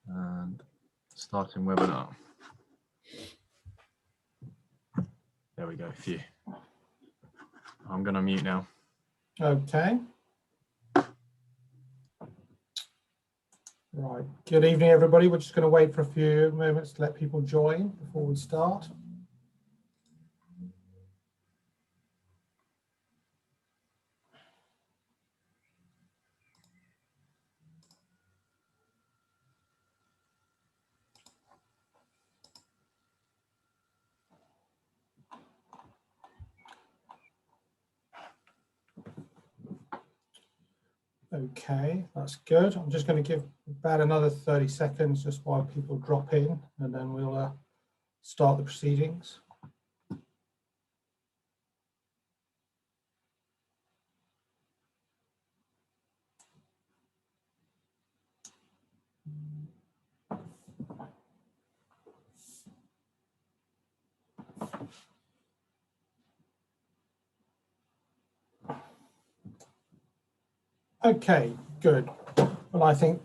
And starting webinar. There we go, phew. I'm going to mute now. Okay. Right. Good evening, everybody. We're just going to wait for a few moments to let people join before we start. Okay, that's good. I'm just going to give about another 30 seconds just while people drop in, and then we'll start the proceedings. Okay, good. Well, I think,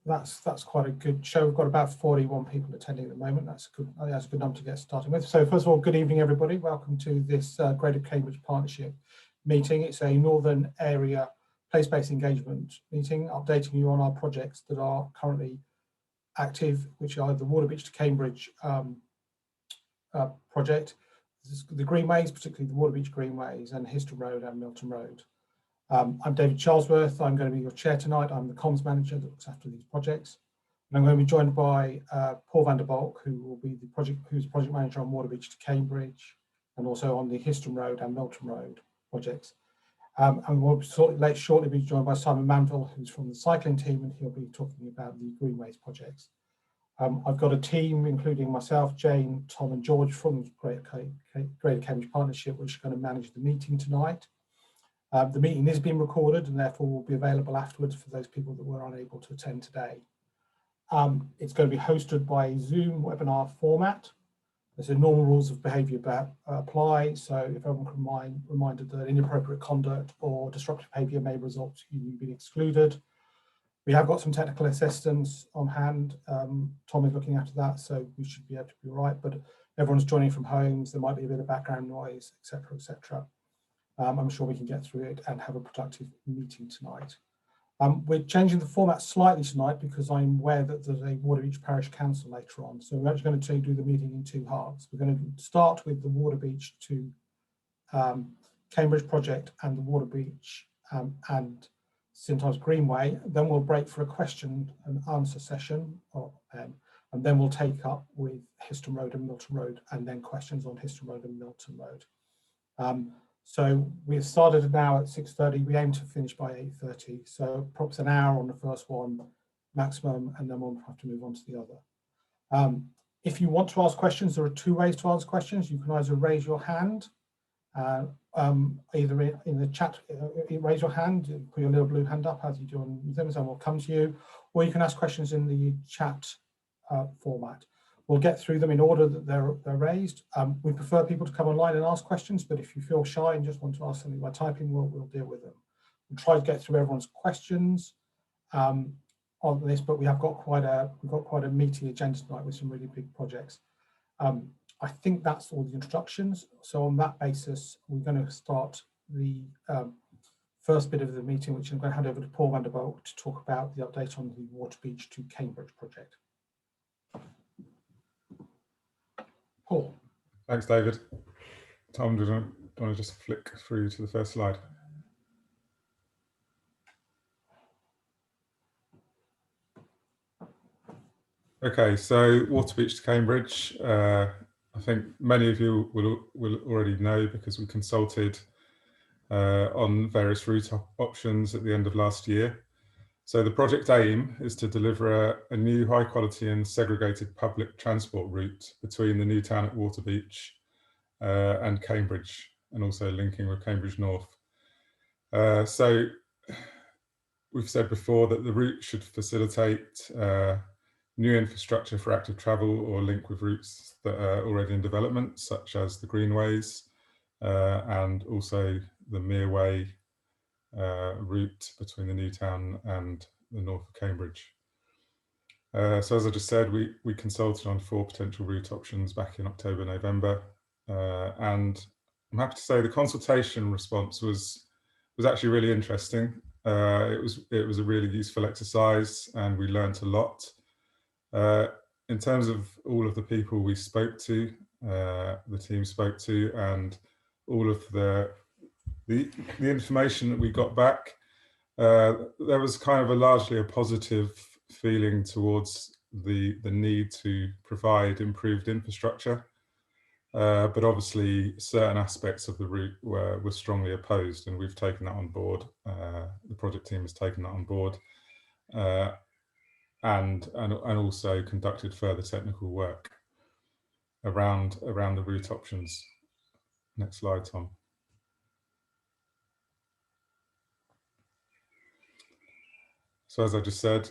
that's quite a good show. We've got about 41 people attending at the moment. That's a good number to get started with. So first of all, good evening, everybody. Welcome to this Greater Cambridge Partnership meeting. It's a Northern Area place-based engagement meeting, updating you on our projects that are currently active, which are the Waterbeach to Cambridge project, the Greenways, particularly the Waterbeach Greenways, and Histon Road and Milton Road. I'm David Charlesworth. I'm going to be your chair tonight. I'm the comms manager that looks after these projects. And I'm going to be joined by Paul van der Balk, who's project manager on Waterbeach to Cambridge, and also on the Histon Road and Milton Road projects. And we'll shortly be joined by Simon Manville, who's from the cycling team, and he'll be talking about the Greenways projects. I've got a team, including myself, Jane, Tom and George from the Greater Cambridge Partnership, which are going to manage the meeting tonight. The meeting is being recorded and therefore will be available afterwards for those people that were unable to attend today. It's going to be hosted by a Zoom webinar format. There's normal rules of behaviour apply, so if everyone can reminded that inappropriate conduct or disruptive behaviour may result in you being excluded. We have got some technical assistance on hand. Tom is looking after that, so we should be able to be right, but everyone's joining from homes. There might be a bit of background noise, etc., etc. I'm sure we can get through it and have a productive meeting tonight. We're changing the format slightly tonight because I'm aware that there's a Waterbeach Parish Council later on. So we're actually going to do the meeting in two halves. We're going to start with the Waterbeach to Cambridge project and the Waterbeach and St Ives Greenway. Then we'll break for a question and answer session, and then we'll take up with Histon Road and Milton Road, and then questions on Histon Road and Milton Road. So we've started now at 6:30. We aim to finish by 8:30. So perhaps an hour on the first one maximum, and then we'll have to move on to the other. If you want to ask questions, there are two ways to ask questions. You can either raise your hand, either in the chat, raise your hand, put your little blue hand up as you do on Zoom, and we'll come to you, or you can ask questions in the chat format. We'll get through them in order that they're raised. We prefer people to come online and ask questions, but if you feel shy and just want to ask something by typing, we'll deal with them. We'll try to get through everyone's questions on this, but we've got quite a meaty agenda tonight with some really big projects. I think that's all the introductions. So on that basis, we're going to start the first bit of the meeting, which I'm going to hand over to Paul van der Balk to talk about the update on the Waterbeach to Cambridge project. Paul. Thanks, David. Tom, do you want to just flick through to the first slide? Okay, so Waterbeach to Cambridge. I think many of you will already know because we consulted on various route options at the end of last year. So the project aim is to deliver a new high quality and segregated public transport route between the new town at Waterbeach and Cambridge, and also linking with Cambridge North. So we've said before that the route should facilitate new infrastructure for active travel or link with routes that are already in development, such as the Greenways and also the Mereway route between the new town and the north of Cambridge. So as I just said, we consulted on 4 potential route options back in October, November, and I'm happy to say the consultation response was actually really interesting. It was a really useful exercise, and we learnt a lot. In terms of all of the people we spoke to, the team spoke to, and all of the information that we got back, there was kind of largely a positive feeling towards the need to provide improved infrastructure, but obviously certain aspects of the route were strongly opposed, and we've taken that on board. The project team has taken that on board, and also conducted further technical work around the route options. Next slide, Tom. So as I just said,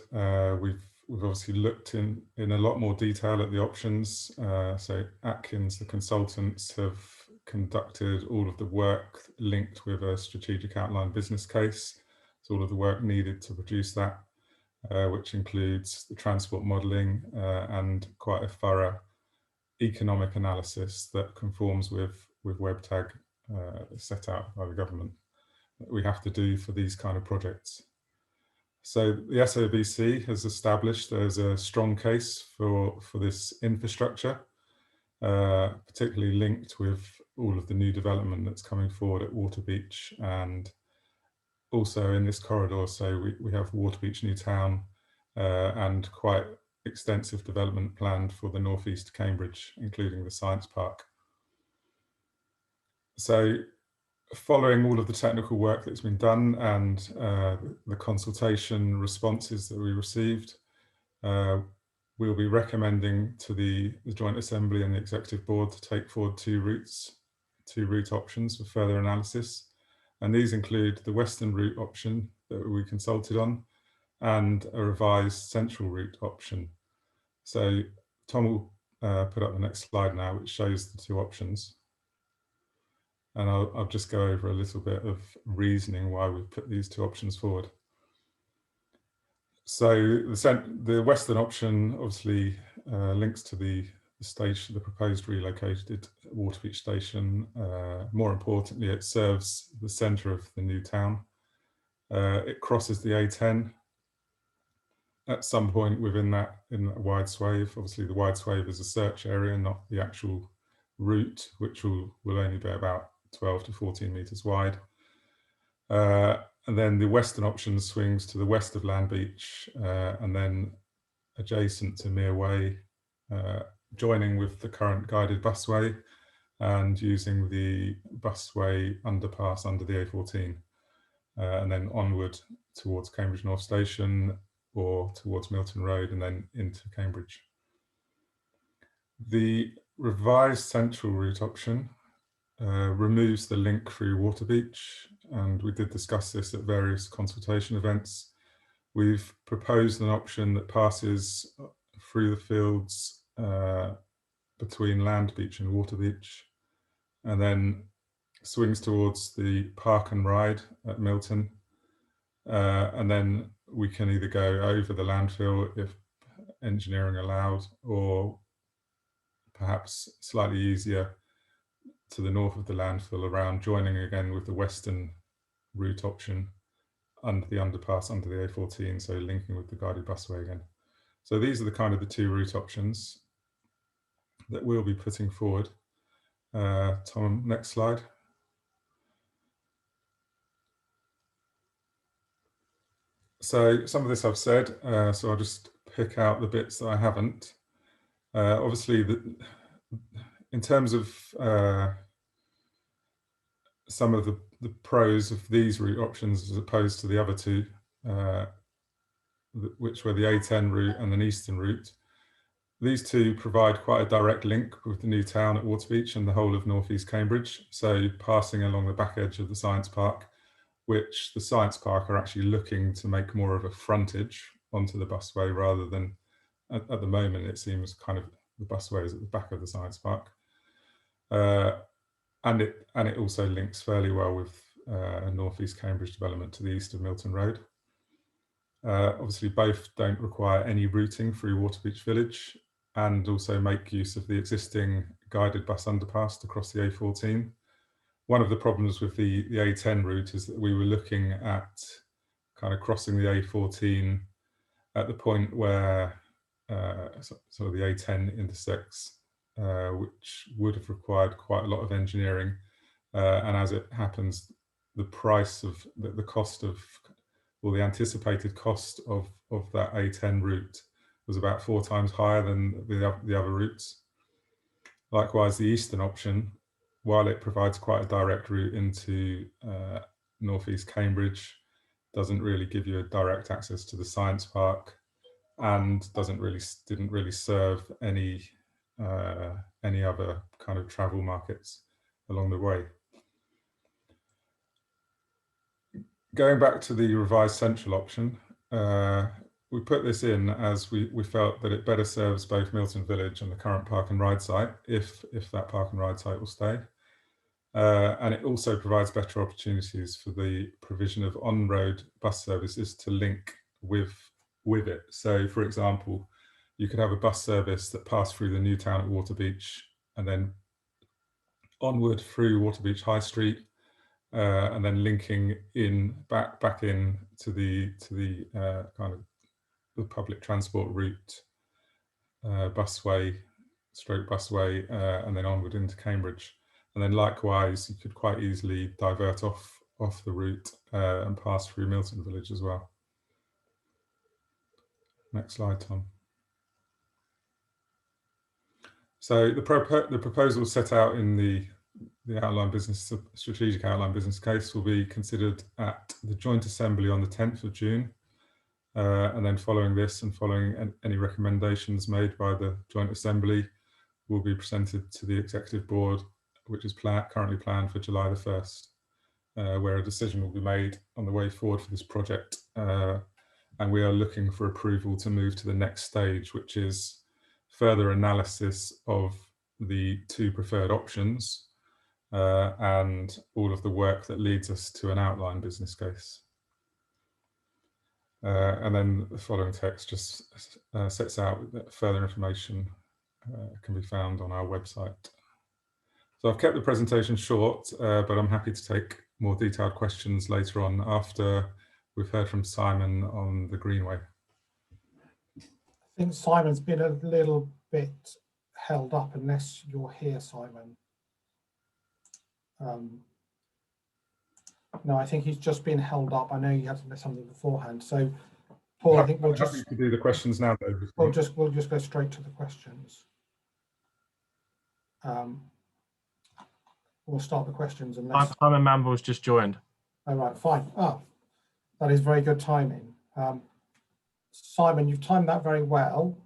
we've obviously looked in a lot more detail at the options. So Atkins, the consultants, have conducted all of the work linked with a strategic outline business case. So all of the work needed to produce that, which includes the transport modelling and quite a thorough economic analysis that conforms with WebTag set out by the government that we have to do for these kind of projects. So the SOBC has established there's a strong case for this infrastructure, particularly linked with all of the new development that's coming forward at Waterbeach and also in this corridor. So we have Waterbeach New Town and quite extensive development planned for the northeast Cambridge, including the science park. So following all of the technical work that's been done and the consultation responses that we received, we'll be recommending to the Joint Assembly and the Executive Board to take forward 2 route options for further analysis. And these include the Western route option that we consulted on and a revised central route option. So Tom will put up the next slide now, which shows the 2 options. And I'll just go over a little bit of reasoning why we've put these 2 options forward. So the Western option obviously links to the station, the proposed relocated Waterbeach station. More importantly, it serves the centre of the new town. It crosses the A10 at some point within that wide swathe. Obviously, the wide swathe is a search area, not the actual route, which will only be about 12 to 14 metres wide. And then the Western option swings to the west of Land Beach and then adjacent to Mere Way, joining with the current guided busway and using the busway underpass under the A14, and then onward towards Cambridge North Station or towards Milton Road and then into Cambridge. The revised central route option removes the link through Waterbeach, and we did discuss this at various consultation events. We've proposed an option that passes through the fields between Land Beach and Waterbeach, and then swings towards the Park and Ride at Milton, and then we can either go over the landfill if engineering allowed, or perhaps slightly easier to the north of the landfill around, joining again with the Western route option under the underpass under the A14, so linking with the guided busway again. So these are the kind of the 2 route options that we'll be putting forward. Tom, next slide. So some of this I've said, so I'll just pick out the bits that I haven't. Obviously, in terms of some of the pros of these route options as opposed to the other 2, which were the A10 route and an eastern route, these 2 provide quite a direct link with the new town at Waterbeach and the whole of northeast Cambridge. So passing along the back edge of the science park, which the science park are actually looking to make more of a frontage onto the busway rather than at the moment it seems kind of the busway is at the back of the science park. And it also links fairly well with northeast Cambridge development to the east of Milton Road. Obviously, both don't require any routing through Waterbeach Village and also make use of the existing guided bus underpass across the A14. One of the problems with the A10 route is that we were looking at kind of crossing the A14 at the point where sort of the A10 intersects, which would have required quite a lot of engineering. And as it happens, the price of the cost of, or the anticipated cost of that A10 route was about 4 times higher than the other routes. Likewise, the eastern option, while it provides quite a direct route into northeast Cambridge, doesn't really give you a direct access to the science park, and didn't really serve any other kind of travel markets along the way. Going back to the revised central option, we put this in as we felt that it better serves both Milton Village and the current park and ride site, if that park and ride site will stay. And it also provides better opportunities for the provision of on-road bus services to link with it. So, for example, you could have a bus service that passed through the new town at Waterbeach and then onward through Waterbeach High Street, and then linking in back in to the kind of the public transport route, busway, and then onward into Cambridge. And then likewise, you could quite easily divert off the route and pass through Milton Village as well. Next slide, Tom. So the proposal set out in the strategic outline business case will be considered at the joint assembly on the 10th of June. And then following this and following any recommendations made by the joint assembly will be presented to the executive board, which is currently planned for July the 1st, where a decision will be made on the way forward for this project. And we are looking for approval to move to the next stage, which is further analysis of the 2 preferred options and all of the work that leads us to an outline business case. And then the following text just sets out that further information can be found on our website. So I've kept the presentation short, but I'm happy to take more detailed questions later on after we've heard from Simon on the Greenway. I think Simon's been a little bit held up, unless you're here, Simon. No, I think he's just been held up. I know you had something beforehand. So, Paul, I think we'll just happy to do the questions now, David. We'll just go straight to the questions. We'll start the questions unless Simon Mamble's just joined. All right, fine. Oh, that is very good timing. Simon, you've timed that very well.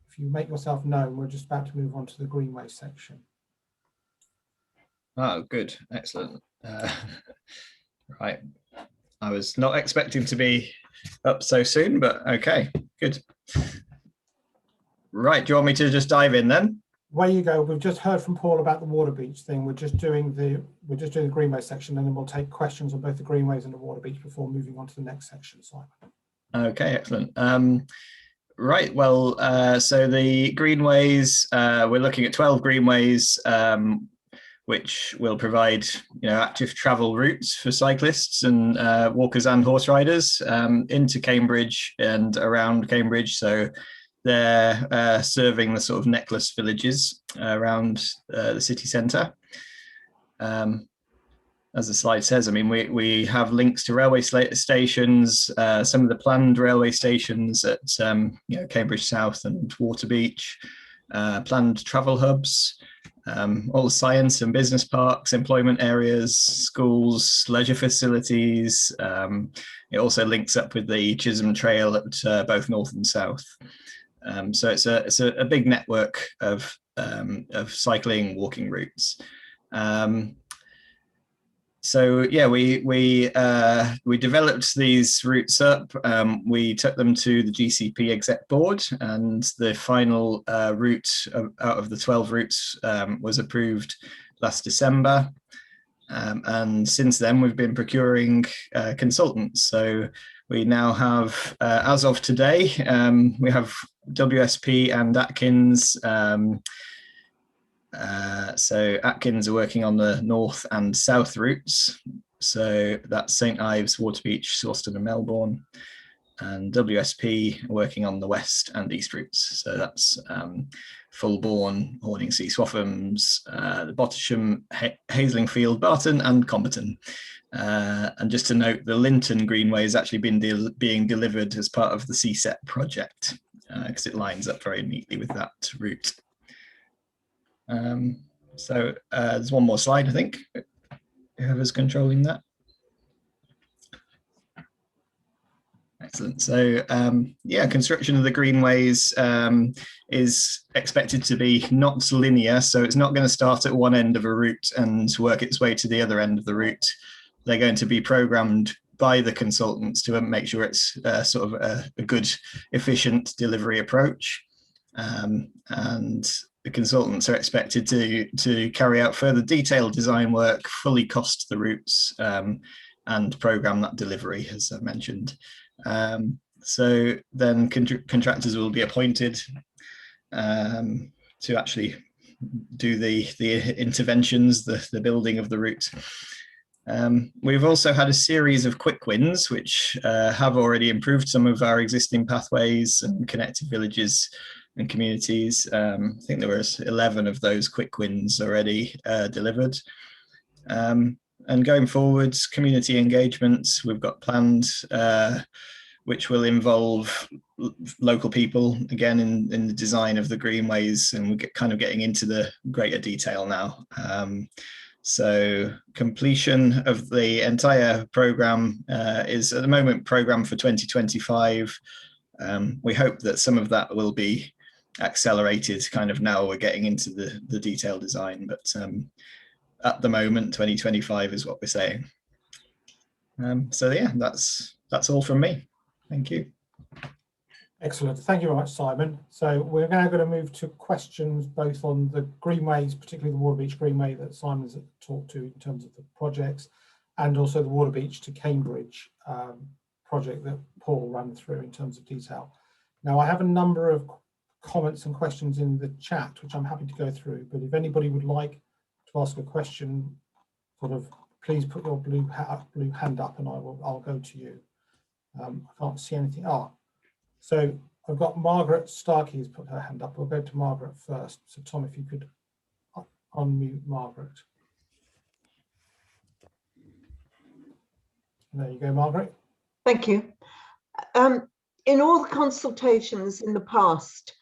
If you make yourself known, we're just about to move on to the Greenway section. Oh, good. Excellent. Right. I was not expecting to be up so soon, but okay, good. Right. Do you want me to just dive in then? Where you go. We've just heard from Paul about the Waterbeach thing. We're just doing the Greenway section, and then we'll take questions on both the Greenways and the Waterbeach before moving on to the next section, Simon. Okay, excellent. Right, well, so the Greenways, we're looking at 12 Greenways, which will provide, active travel routes for cyclists and walkers and horse riders into Cambridge and around Cambridge. So they're serving the sort of necklace villages around the city centre. As the slide says, I mean, we have links to railway stations, some of the planned railway stations at Cambridge South and Waterbeach, planned travel hubs, all the science and business parks, employment areas, schools, leisure facilities. It also links up with the Chisholm Trail at both north and south. So it's a big network of cycling, walking routes. So yeah, we developed these routes up. We took them to the GCP exec board, and the final route out of the 12 routes was approved last December. And since then, we've been procuring consultants. So We now have, as of today, we have WSP and Atkins. So Atkins are working on the north and south routes. So that's St Ives, Waterbeach, Sawston and Melbourne. And WSP working on the west and east routes. So that's Fulbourn, Horningsea, Swaffhams, the Bottisham, Haslingfield, Barton and Comberton. And just to note, the Linton Greenway has actually been being delivered as part of the CSET project because it lines up very neatly with that route. So there's one more slide, I think. Whoever's controlling that. Excellent. So yeah, construction of the greenways is expected to be not linear. So it's not going to start at one end of a route and work its way to the other end of the route. They're going to be programmed by the consultants to make sure it's sort of a good, efficient delivery approach. And the consultants are expected to carry out further detailed design work, fully cost the routes, and program that delivery, as I mentioned. So then contractors will be appointed to actually do the interventions, the building of the route. We've also had a series of quick wins, which have already improved some of our existing pathways and connected villages and communities. I think there were 11 of those quick wins already delivered. And going forwards, community engagements we've got planned, which will involve local people, again, in the design of the greenways, and we're kind of getting into the greater detail now. So completion of the entire programme is at the moment programmed for 2025. We hope that some of that will be accelerated kind of now we're getting into the detailed design, but at the moment 2025 is what we're saying. So yeah, that's all from me. Thank you. Excellent. Thank you very much, Simon. So we're now going to move to questions both on the greenways, particularly the Waterbeach Greenway that Simon's talked to in terms of the projects, and also the Waterbeach to Cambridge project that Paul ran through in terms of detail. Now, I have a number of comments and questions in the chat, which I'm happy to go through, but if anybody would like to ask a question, sort of, please put your blue hand up and I'll go to you. I can't see anything. So I've got Margaret Starkey has put her hand up. We'll go to Margaret first. So Tom, if you could unmute Margaret. There you go, Margaret. Thank you. In all the consultations in the past,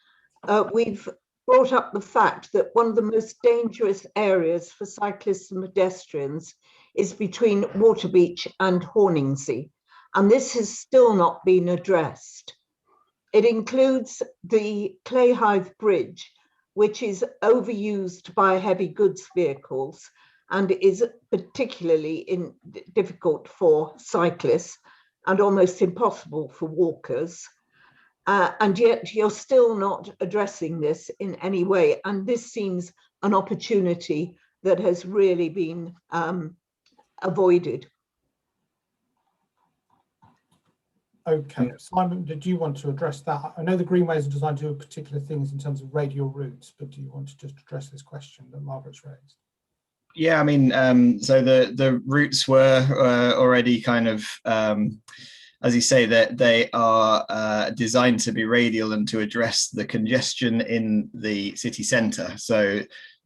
we've brought up the fact that one of the most dangerous areas for cyclists and pedestrians is between Waterbeach and Horningsea, and this has still not been addressed. It includes the Clayhive Bridge, which is overused by heavy goods vehicles and is particularly difficult for cyclists and almost impossible for walkers. And yet you're still not addressing this in any way. And this seems an opportunity that has really been avoided. Okay, Simon, did you want to address that? I know the greenways are designed to do particular things in terms of radial routes, but do you want to just address this question that Margaret's raised? Yeah, I mean, so the routes were already kind of, as you say, that they are designed to be radial and to address the congestion in the city centre. So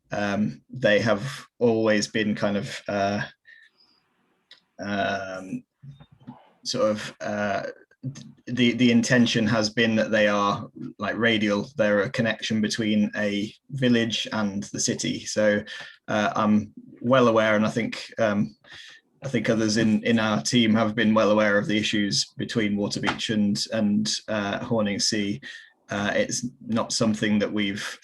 they have always been kind of the intention has been that they are like radial. They're a connection between a village and the city. So I'm well aware, and I think others in our team have been well aware of the issues between Waterbeach and Horningsea. It's not something that we've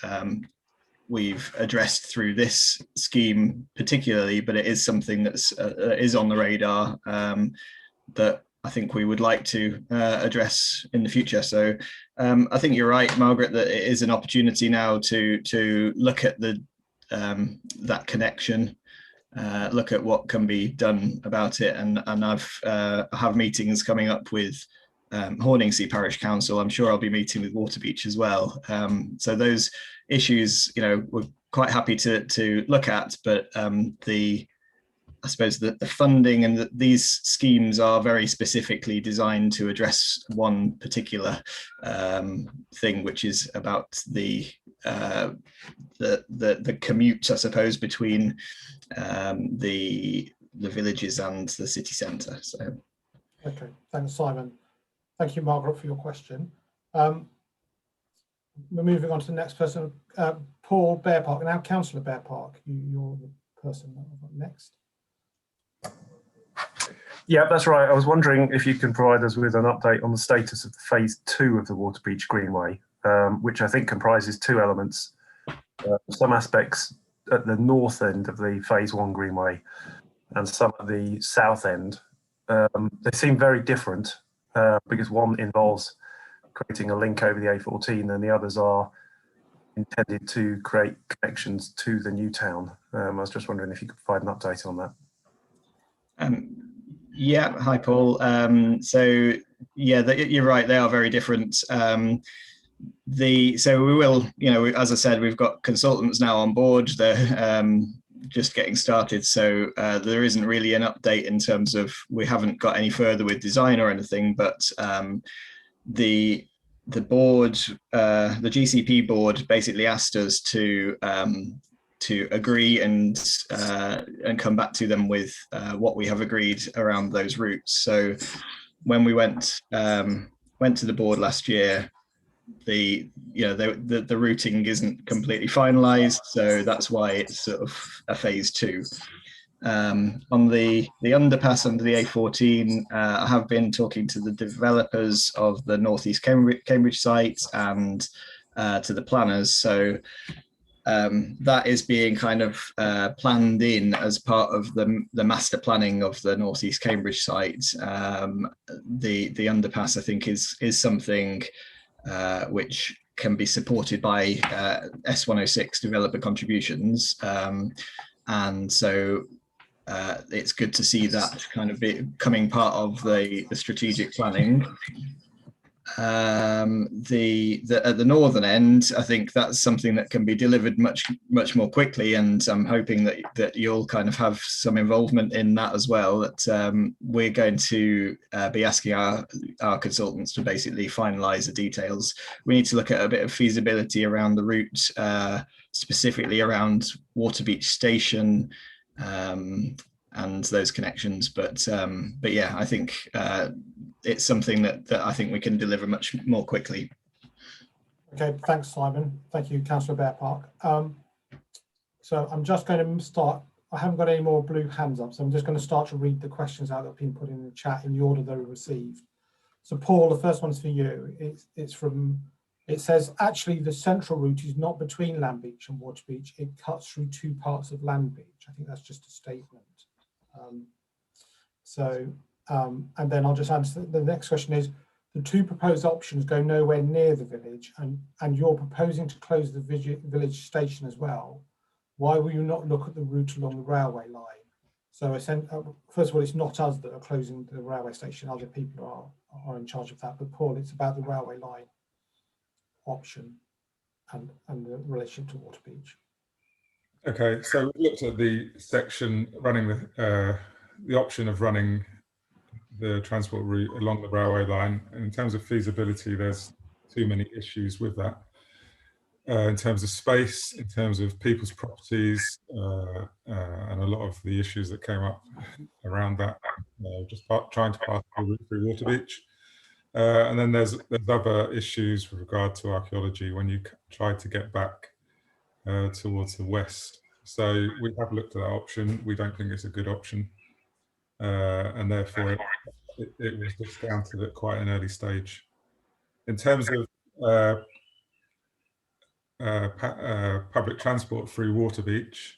addressed through this scheme particularly, but it is something that's is on the radar that I think we would like to address in the future. So I think you're right, Margaret, that it is an opportunity now to look at the that connection look at what can be done about it. And I have meetings coming up with Horningsea Parish Council. I'm sure I'll be meeting with Waterbeach as well. So those issues, we're quite happy to look at, but I suppose that the funding and these schemes are very specifically designed to address one particular thing, which is about the commute, I suppose, between the villages and the city centre. So, okay, thanks, Simon. Thank you, Margaret, for your question. We're moving on to the next person, Paul Bearpark. Now, Councillor Bearpark, you're the person next. Yeah, that's right. I was wondering if you can provide us with an update on the status of phase 2 of the Waterbeach Greenway, which I think comprises 2 elements. Some aspects at the north end of the phase 1 Greenway and some at the south end. They seem very different because one involves creating a link over the A14 and the others are intended to create connections to the new town. I was just wondering if you could provide an update on that. Yeah, hi Paul. So yeah, you're right, they are very different. So we will, as I said, we've got consultants now on board. They're just getting started, so there isn't really an update in terms of, we haven't got any further with design or anything, but the board, the GCP board basically asked us to agree and come back to them with what we have agreed around those routes. So when we went to the board last year, the routing isn't completely finalized, so that's why it's sort of a phase 2. On the underpass under the A14, I have been talking to the developers of the Northeast Cambridge site and to the planners. So that is being kind of planned in as part of the master planning of the Northeast Cambridge site. The underpass, I think, is something which can be supported by S106 developer contributions, and so it's good to see that kind of becoming part of the strategic planning. At the northern end, I think that's something that can be delivered much more quickly, and I'm hoping that you'll kind of have some involvement in that as well. That we're going to be asking our consultants to basically finalise the details. We need to look at a bit of feasibility around the route, specifically around Waterbeach Station and those connections. But yeah, I think it's something that I think we can deliver much more quickly. Okay, thanks, Simon. Thank you, Councillor Bearpark. So I'm just going to start. I haven't got any more blue hands up, so I'm just going to start to read the questions out that have been put in the chat in the order they were received. So Paul, the first one's for you. It says, actually, the central route is not between Landbeach and Waterbeach. It cuts through 2 parts of Landbeach. I think that's just a statement. And then I'll just answer. The next question is, the 2 proposed options go nowhere near the village, and you're proposing to close the village station as well. Why will you not look at the route along the railway line? So first of all, it's not us that are closing the railway station. Other people are in charge of that. But Paul, it's about the railway line option and the relationship to Waterbeach. Okay, so we looked at the section running the option of running the transport route along the railway line. And in terms of feasibility, there's too many issues with that. In terms of space, in terms of people's properties, and a lot of the issues that came up around that, just trying to pass the route through Waterbeach. And then there's other issues with regard to archaeology when you try to get back towards the west. So we have looked at that option. We don't think it's a good option. And therefore it was discounted at quite an early stage. In terms of public transport through Waterbeach,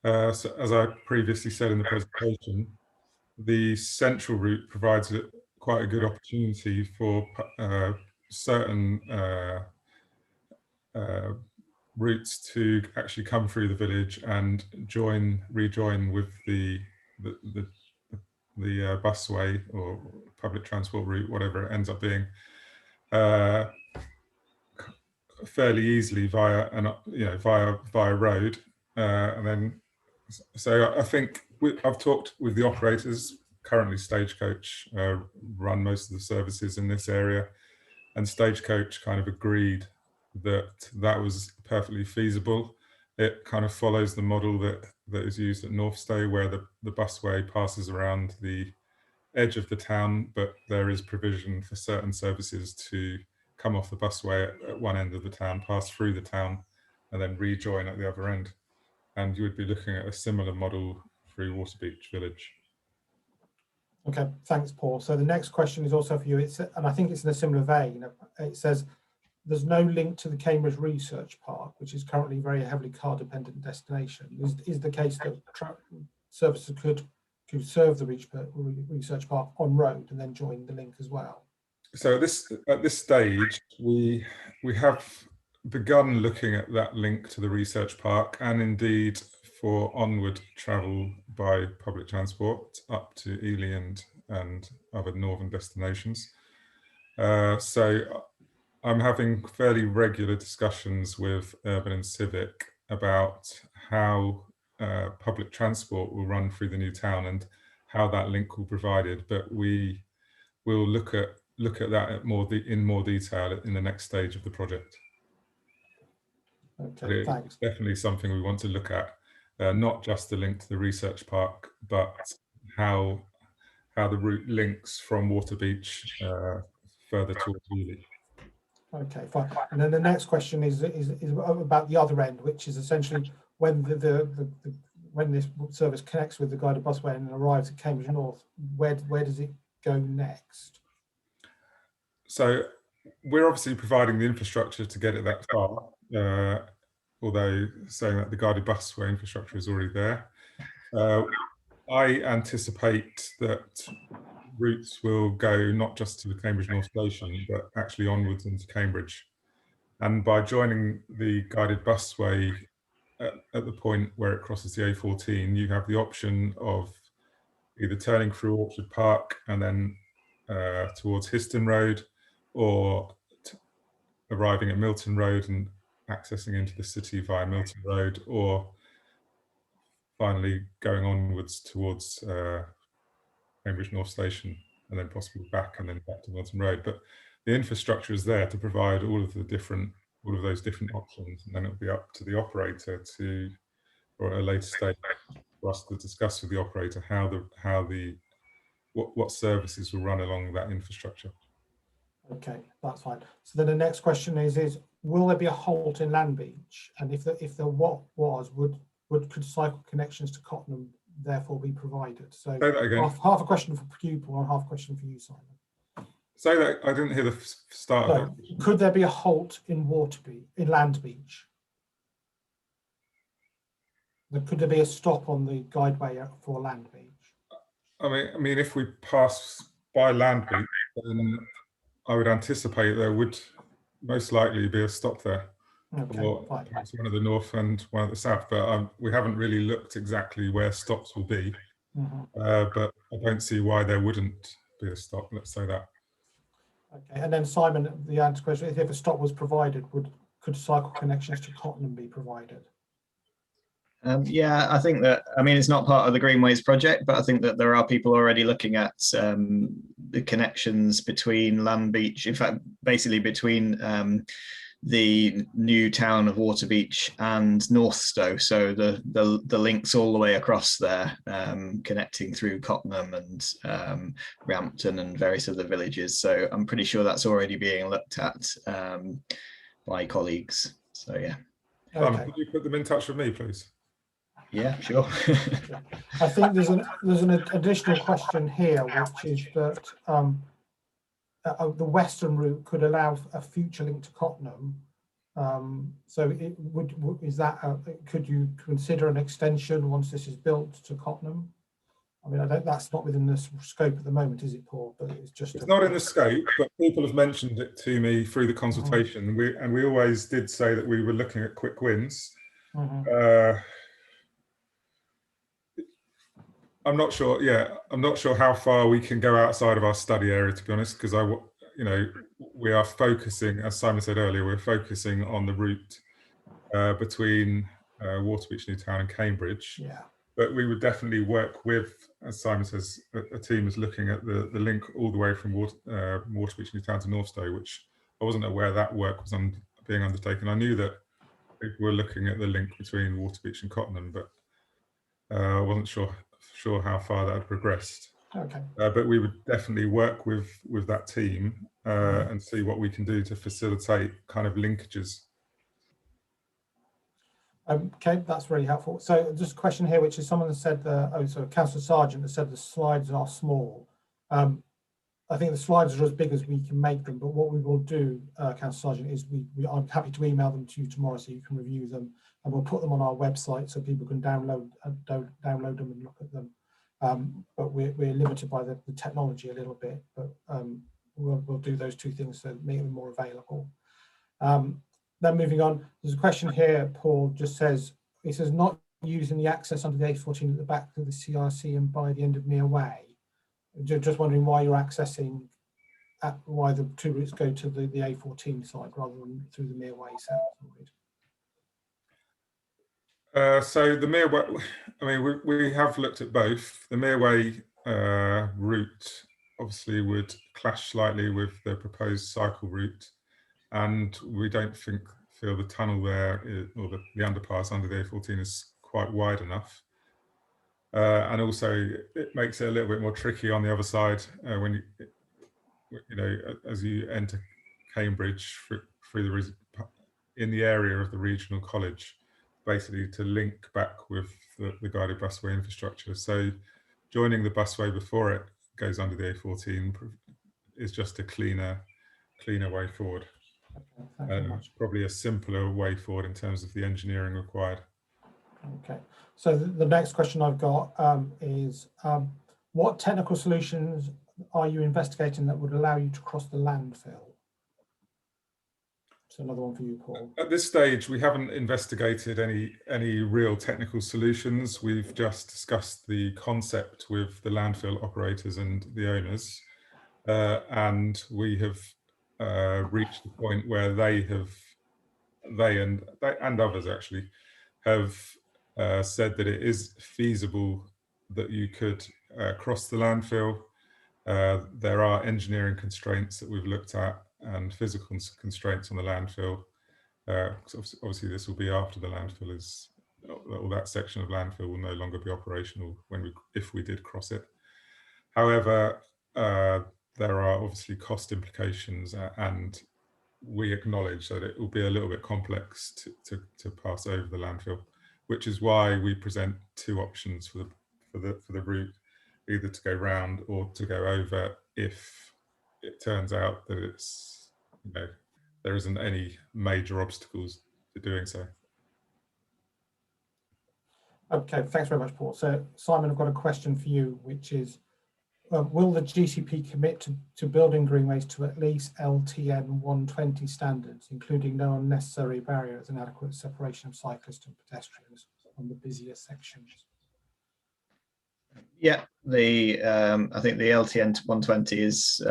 so as I previously said in the presentation, the central route provides quite a good opportunity for certain routes to actually come through the village and rejoin with the busway or public transport route, whatever it ends up being, fairly easily via road, and then so I think I've talked with the operators. Currently, Stagecoach run most of the services in this area, and Stagecoach kind of agreed that was perfectly feasible. It kind of follows the model that is used at Northstowe, where the busway passes around the edge of the town, but there is provision for certain services to come off the busway at one end of the town, pass through the town, and then rejoin at the other end. And you would be looking at a similar model through Waterbeach Village. Okay, thanks, Paul. So the next question is also for you. And I think it's in a similar vein. It says, there's no link to the Cambridge Research Park, which is currently a very heavily car-dependent destination. Is the case that services could serve the Research Park on road and then join the link as well? So at this stage, we have begun looking at that link to the Research Park, and indeed for onward travel by public transport up to Ely and other northern destinations. So I'm having fairly regular discussions with Urban and Civic about how public transport will run through the new town and how that link will be provided. But we will look at that in more detail in the next stage of the project. Okay, thanks. It's definitely something we want to look at, not just the link to the Research Park, but how the route links from Waterbeach further towards Ely. Okay, fine. And then the next question is about the other end, which is essentially when when this service connects with the guided busway and arrives at Cambridge North, where does it go next? So we're obviously providing the infrastructure to get it that far, although saying that the guided busway infrastructure is already there. I anticipate that routes will go not just to the Cambridge North Station, but actually onwards into Cambridge. And by joining the guided busway at the point where it crosses the A14, you have the option of either turning through Orchard Park and then towards Histon Road, or arriving at Milton Road and accessing into the city via Milton Road, or finally going onwards towards Cambridge North Station and then possibly back and then back to Milton Road. But the infrastructure is there to provide all of those different options, and then it'll be up to the operator to, or at a later stage, for us to discuss with the operator what services will run along that infrastructure. Okay, that's fine. So then the next question is will there be a halt in Landbeach? And if there was, could cycle connections to Cottenham therefore be provided? So say that again. Half a question for Paul and half a question for you, Simon. Say that, I didn't hear the start of it. Could there be a halt in Landbeach? Could there be a stop on the guideway for Landbeach? I mean, if we pass by Landbeach, then I would anticipate there would most likely be a stop there. Okay, or fine. perhaps one at the north and one at the south, but we haven't really looked exactly where stops will be. But I don't see why there wouldn't be a stop, let's say that. Okay, and then Simon, the answer question, if a stop was provided, could cycle connections to Cottenham be provided? Yeah, I think that, I mean, it's not part of the Greenways project, but I think that there are people already looking at the connections between Landbeach, in fact, basically between the new town of Waterbeach and Northstowe. So the links all the way across there, connecting through Cottenham and Rampton and various other villages. So I'm pretty sure that's already being looked at by colleagues. So yeah. Okay. Could you put them in touch with me, please? Yeah, sure. I think there's an additional question here, which is that the western route could allow a future link to Cottenham. So could you consider an extension once this is built to Cottenham? I mean, that's not within the scope at the moment, is it, Paul? But it's just. It's not in the scope, but people have mentioned it to me through the consultation. We always did say that we were looking at quick wins. I'm not sure. Yeah, I'm not sure how far we can go outside of our study area, to be honest, because we are focusing, as Simon said earlier, we're focusing on the route between Waterbeach, Newtown, and Cambridge. Yeah. But we would definitely work with, as Simon says, a team is looking at the link all the way from Waterbeach, Newtown to Northstowe, which I wasn't aware that work was being undertaken. I knew that people were looking at the link between Waterbeach and Cottenham, but I wasn't sure how far that had progressed. Okay. But we would definitely work with that team and see what we can do to facilitate kind of linkages. Okay, that's really helpful. So just a question here, which is someone said, Councillor Sargent has said the slides are small. I think the slides are as big as we can make them, but what we will do, Councillor Sargent, is I'm happy to email them to you tomorrow so you can review them, and we'll put them on our website so people can download them and look at them. But we're limited by the technology a little bit, but we'll do those two things to make them more available. Then moving on, there's a question here, Paul just says, it says not using the access under the A14 at the back of the CRC and by the end of Mere Way. Just wondering why you're accessing, why the two routes go to the A14 side rather than through the Mere Way side. So the Mere Way, I mean, we have looked at both. The Mere Way route obviously would clash slightly with the proposed cycle route. And we don't feel the tunnel there or the underpass under the A14 is quite wide enough. And also it makes it a little bit more tricky on the other side when as you enter Cambridge through in the area of the regional college, basically to link back with the guided busway infrastructure. So joining the busway before it goes under the A14 is just a cleaner way forward. Probably a simpler way forward in terms of the engineering required. Okay, so the next question I've got is what technical solutions are you investigating that would allow you to cross the landfill? So another one for you, Paul. At this stage, we haven't investigated any real technical solutions. We've just discussed the concept with the landfill operators and the owners, and we have reached the point where they and others actually have said that it is feasible that you could cross the landfill. There are engineering constraints that we've looked at and physical constraints on the landfill. Obviously this will be after the landfill is, or that section of landfill will no longer be operational if we did cross it. However, there are obviously cost implications, and we acknowledge that it will be a little bit complex to pass over the landfill, which is why we present two options for the route, either to go round or to go over if it turns out that it's, there isn't any major obstacles to doing so. Okay, thanks very much, Paul. So Simon, I've got a question for you, which is, will the GCP commit to building greenways to at least LTN 120 standards, including no unnecessary barriers and adequate separation of cyclists and pedestrians on the busier sections? Yeah, I think the LTN 120 is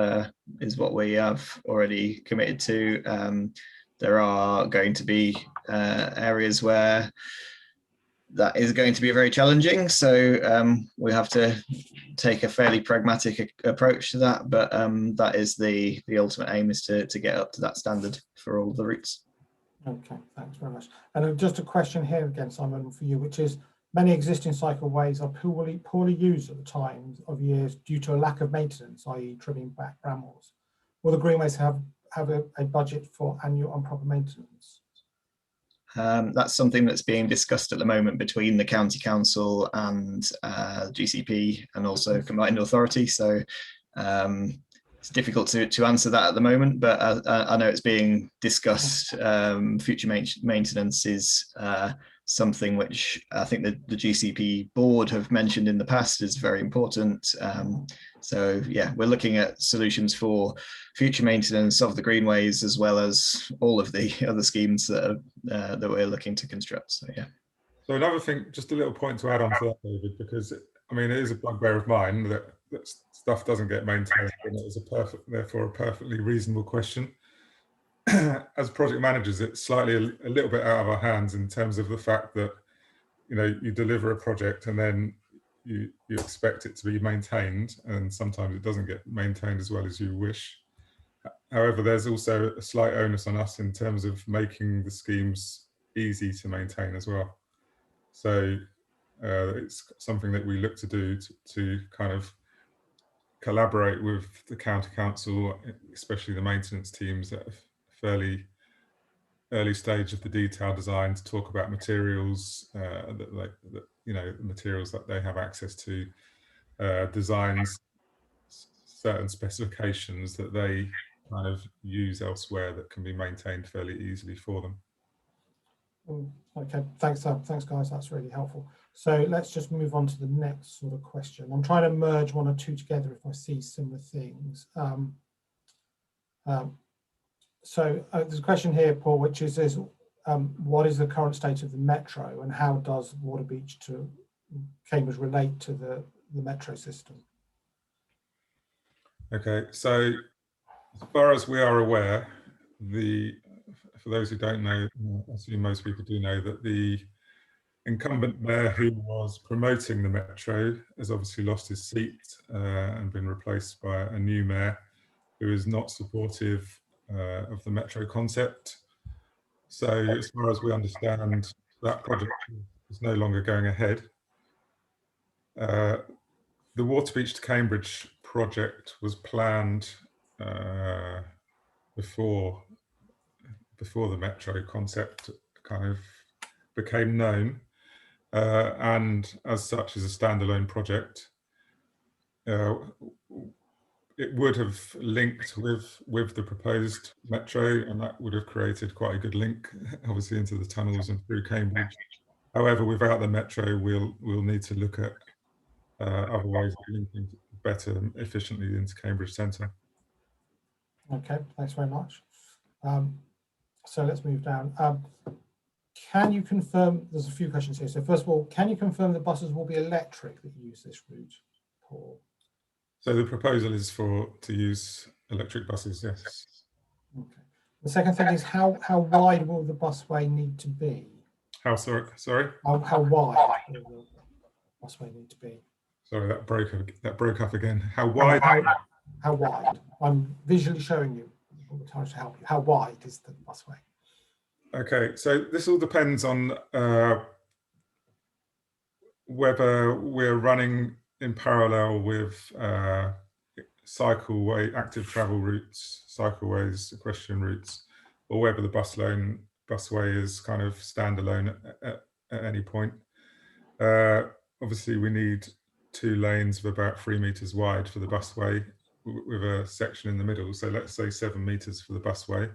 what we have already committed to. There are going to be areas where that is going to be very challenging, so we have to take a fairly pragmatic approach to that, but that is the ultimate aim, is to get up to that standard for all the routes. Okay, thanks very much. And just a question here again, Simon, for you, which is, many existing cycleways are poorly used at the times of years due to a lack of maintenance, i.e. trimming back brambles. Will the greenways have a budget for annual and proper maintenance? That's something that's being discussed at the moment between the County Council and GCP and also Combined Authority. So it's difficult to answer that at the moment, but I know it's being discussed. Future maintenance is something which I think the GCP board have mentioned in the past is very important. So yeah, we're looking at solutions for future maintenance of the greenways, as well as all of the other schemes that we're looking to construct. So yeah. So another thing, just a little point to add on to that, David, because I mean, it is a bugbear of mine that stuff doesn't get maintained, and it is therefore a perfectly reasonable question. As project managers, it's slightly a little bit out of our hands in terms of the fact that, you know, you deliver a project and then you expect it to be maintained, and sometimes it doesn't get maintained as well as you wish. However, there's also a slight onus on us in terms of making the schemes easy to maintain as well. So it's something that we look to do to kind of collaborate with the county council, especially the maintenance teams at a fairly early stage of the detail design, to talk about materials that you know, materials that they have access to, designs, certain specifications that they kind of use elsewhere that can be maintained fairly easily for them. Okay, thanks guys, that's really helpful. So let's just move on to the next sort of question. I'm trying to merge one or two together if I see similar things. So there's a question here, Paul, which is what is the current state of the metro, and how does Waterbeach to Cambridge relate to the metro system? Okay, so as far as we are aware, for those who don't know, I assume most people do know, that the incumbent mayor who was promoting the metro has obviously lost his seat and been replaced by a new mayor who is not supportive of the metro concept. So as far as we understand, that project is no longer going ahead. The Waterbeach to Cambridge project was planned before the metro concept kind of became known, and as such is a standalone project. It would have linked with the proposed metro, and that would have created quite a good link, obviously, into the tunnels and through Cambridge. However, without the metro, we'll need to look at other ways of linking better and efficiently into Cambridge Centre. Okay, thanks very much. So let's move down. Can you confirm, there's a few questions here. So first of all, can you confirm the buses will be electric that use this route, Paul? So the proposal is to use electric buses, yes. Okay. The second thing is how wide will the busway need to be? How sorry? How wide will the busway need to be? Sorry, that broke up again. How wide? How wide? I'm visually showing you all the time to help you. How wide is the busway? Okay, so this all depends on whether we're running in parallel with cycleway, active travel routes, cycleways, equestrian routes, or whether the busway is kind of standalone at any point. Obviously, we need 2 lanes of about 3 meters wide for the busway, with a section in the middle. So let's say 7 meters for the busway.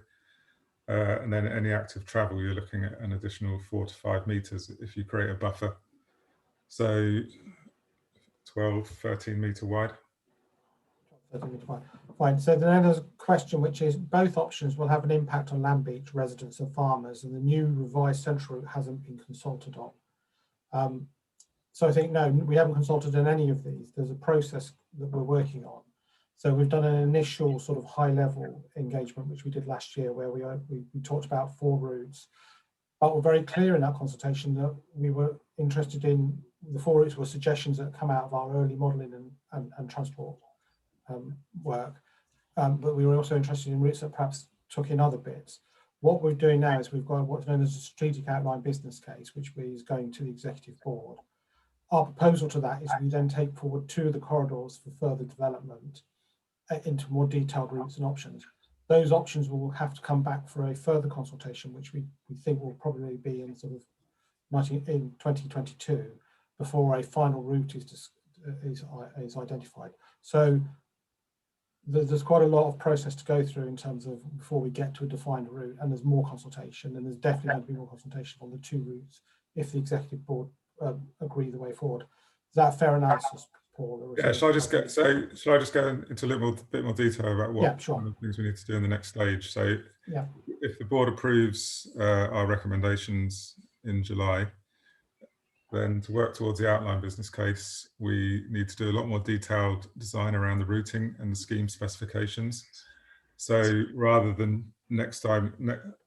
And then any active travel, you're looking at an additional 4 to 5 meters if you create a buffer. So 12, 13 meter wide. 13 meter wide. Fine. So then there's a question which is both options will have an impact on land beach residents and farmers, and the new revised central route hasn't been consulted on. So I think, no, we haven't consulted on any of these. There's a process that we're working on. So we've done an initial sort of high level engagement, which we did last year, where we talked about 4 routes, but we're very clear in that consultation that we were interested in the 4 routes were suggestions that come out of our early modelling and transport work, but we were also interested in routes that perhaps took in other bits. What we're doing now is we've got what's known as a strategic outline business case, which is going to the executive board. Our proposal to that is we then take forward 2 of the corridors for further development into more detailed routes and options. Those options will have to come back for a further consultation, which we think will probably be in sort of in 2022 before a final route is identified. So there's quite a lot of process to go through in terms of before we get to a defined route, and there's more consultation, and there's definitely going to be more consultation on the 2 routes if the executive board agree the way forward. Is that a fair analysis, Paul? Or Yeah, shall I just go into a little bit more detail about what kind of things we need to do in the next stage? So if the board approves our recommendations in July, then to work towards the outline business case, we need to do a lot more detailed design around the routing and the scheme specifications. So rather than next time,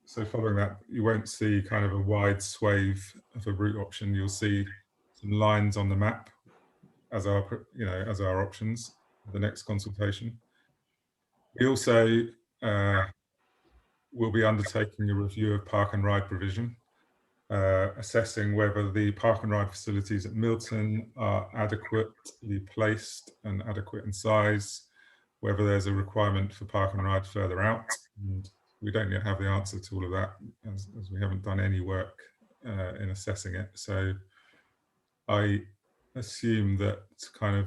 so following that, you won't see kind of a wide swathe of a route option. You'll see some lines on the map as our, as our options for the next consultation. We also will be undertaking a review of park and ride provision, assessing whether the park and ride facilities at Milton are adequately placed and adequate in size, whether there's a requirement for park and ride further out. And we don't yet have the answer to all of that, as we haven't done any work in assessing it. So I assume that kind of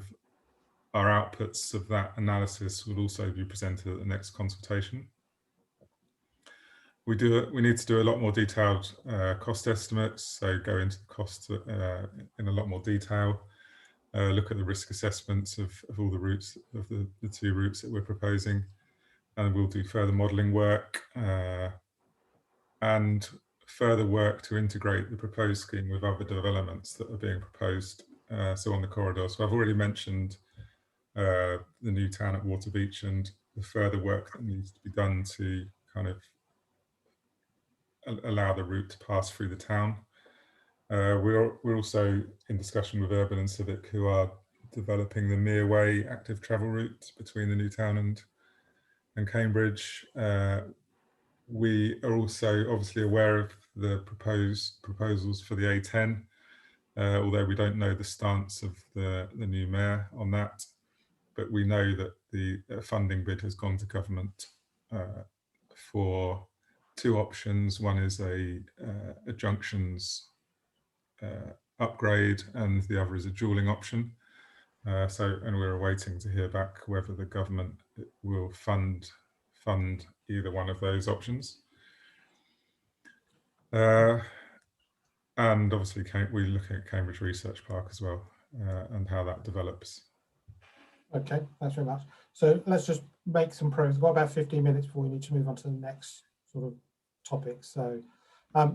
our outputs of that analysis will also be presented at the next consultation. We need to do a lot more detailed cost estimates, so go into the cost in a lot more detail, look at the risk assessments of all the routes, of the 2 routes that we're proposing, and we'll do further modelling work and further work to integrate the proposed scheme with other developments that are being proposed, so on the corridor. So I've already mentioned the new town at Waterbeach and the further work that needs to be done to kind of allow the route to pass through the town. We're also in discussion with Urban and Civic, who are developing the Mearway active travel route between the new town and Cambridge. We are also obviously aware of the proposals for the A10, although we don't know the stance of the new mayor on that. But we know that the funding bid has gone to government for 2 options. One is a junctions upgrade, and the other is a dualling option. And we're awaiting to hear back whether the government will fund either one of those options. And obviously we're looking at Cambridge Research Park as well, and how that develops. Okay, thanks very much. So let's just make some progress. We've got about 15 minutes before we need to move on to the next sort of topic. So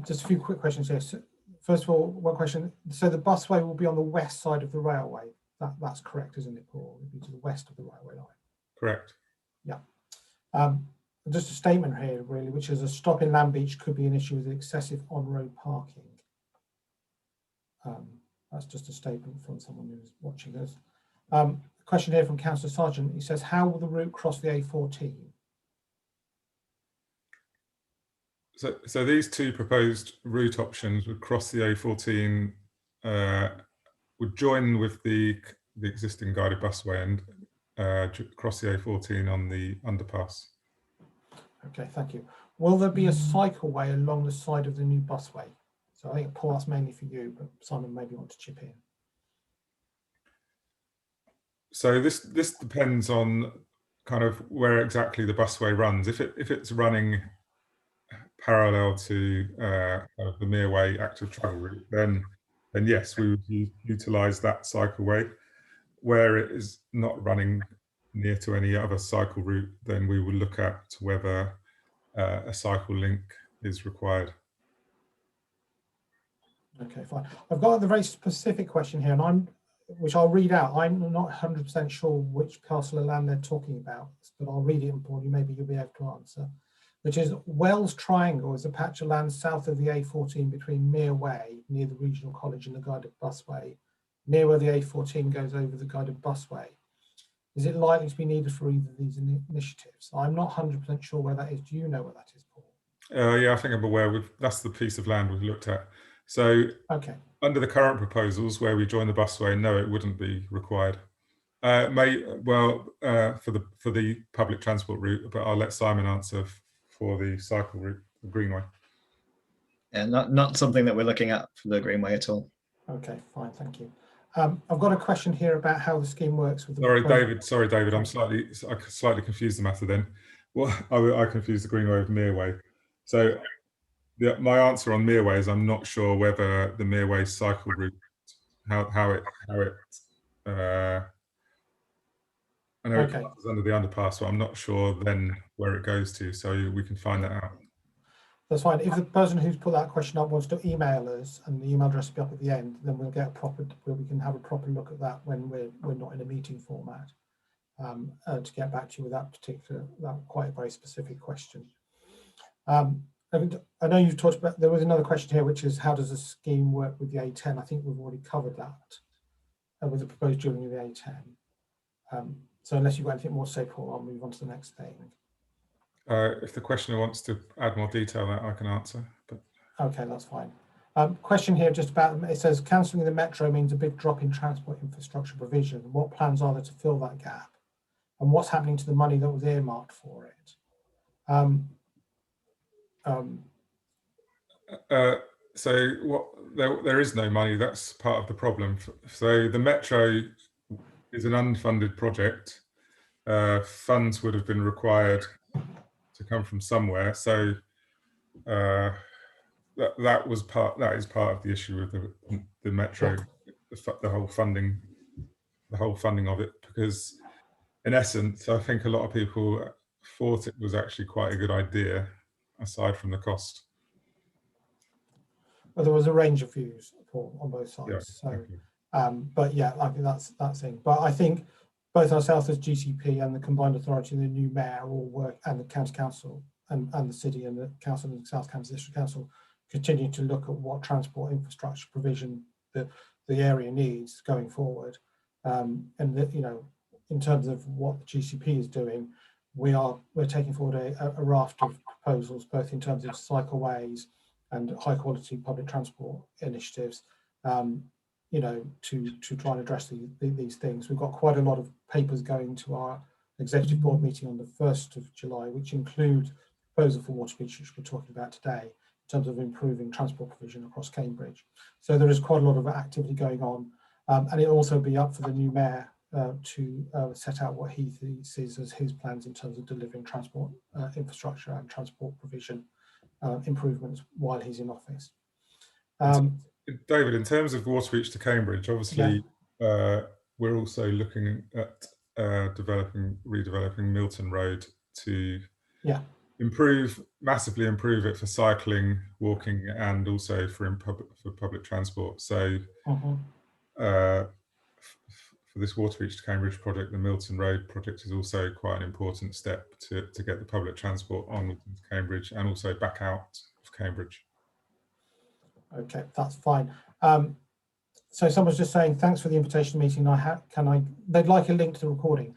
just a few quick questions here. So first of all, one question. So the busway will be on the west side of the railway. That's correct, isn't it, Paul? It'll be to the west of the railway line. Correct. Yeah. Just a statement here, really, which is a stop in Lamb Beach could be an issue with excessive on-road parking. That's just a statement from someone who's watching us. A question here from Councillor Sargent. He says, how will the route cross the A14? So these 2 proposed route options would cross the A14, would join with the existing guided busway and cross the A14 on the underpass. Okay, thank you. Will there be a cycleway along the side of the new busway? So I think, Paul, that's mainly for you, but Simon maybe want to chip in. So this depends on kind of where exactly the busway runs. If it's running parallel to the Mearway active travel route, then yes, we would utilise that cycleway. Where it is not running near to any other cycle route, then we will look at whether a cycle link is required. Okay, fine. I've got a very specific question here, and which I'll read out. I'm not 100% sure which parcel of land they're talking about, but I'll read it, and Paul, maybe you'll be able to answer. Which is, Wells Triangle is a patch of land south of the A14 between Mearway, near the Regional College, and the guided busway, near where the A14 goes over the guided busway. Is it likely to be needed for either of these initiatives? I'm not 100% sure where that is. Do you know where that is, Paul? Yeah, I think I'm aware. That's the piece of land we've looked at. So okay, under the current proposals where we join the busway, no, it wouldn't be required. For the public transport route, but I'll let Simon answer for the cycle route, the Greenway. Yeah, not something that we're looking at for the Greenway at all. Okay, fine, thank you. I've got a question here about how the scheme works with the. Sorry, David. I slightly confused the matter then. Well, I confused the Greenway with Mereway. So my answer on Mereway is I'm not sure whether the Mereway cycle route, how it I know it passes under the underpass, but I'm not sure then where it goes to. So we can find that out. That's fine. If the person who's put that question up wants to email us, and the email address will be up at the end, then we'll get we can have a proper look at that when we're not in a meeting format, to get back to you with that quite a very specific question. I know you've talked about, there was another question here, which is how does the scheme work with the A10? I think we've already covered that with the proposed dueling of the A10. So unless you've got anything more to say, Paul, I'll move on to the next thing. If the questioner wants to add more detail, that I can answer. But okay, that's fine. Question here just about, it says cancelling the metro means a big drop in transport infrastructure provision. What plans are there to fill that gap? And what's happening to the money that was earmarked for it? So there is no money. That's part of the problem. So the metro is an unfunded project. Funds would have been required to come from somewhere. So that is part of the issue with the metro, the whole funding of it. Because in essence, I think a lot of people thought it was actually quite a good idea, aside from the cost. Well, there was a range of views, Paul, on both sides. Yeah, so, but yeah, I think that's thing. But I think both ourselves as GCP and the combined authority and the new mayor all work, and the county council and the city and the council and the South Cambs District Council continue to look at what transport infrastructure provision the area needs going forward. And that, you know, in terms of what the GCP is doing, we're taking forward a raft of proposals, both in terms of cycleways and high quality public transport initiatives, you know, to try and address these things. We've got quite a lot of papers going to our executive board meeting on the 1st of July, which include proposal for Waterbeach, which we're talking about today, in terms of improving transport provision across Cambridge. So there is quite a lot of activity going on, and it'll also be up for the new mayor to set out what he sees as his plans in terms of delivering transport infrastructure and transport provision improvements while he's in office. David, in terms of Waterbeach to Cambridge, obviously we're also looking at redeveloping Milton Road to massively improve it for cycling, walking, and also for public transport. So for this Waterbeach to Cambridge project, the Milton Road project is also quite an important step to get the public transport on to Cambridge and also back out of Cambridge. Okay, that's fine. So someone's just saying, thanks for the invitation meeting. They'd like a link to the recording.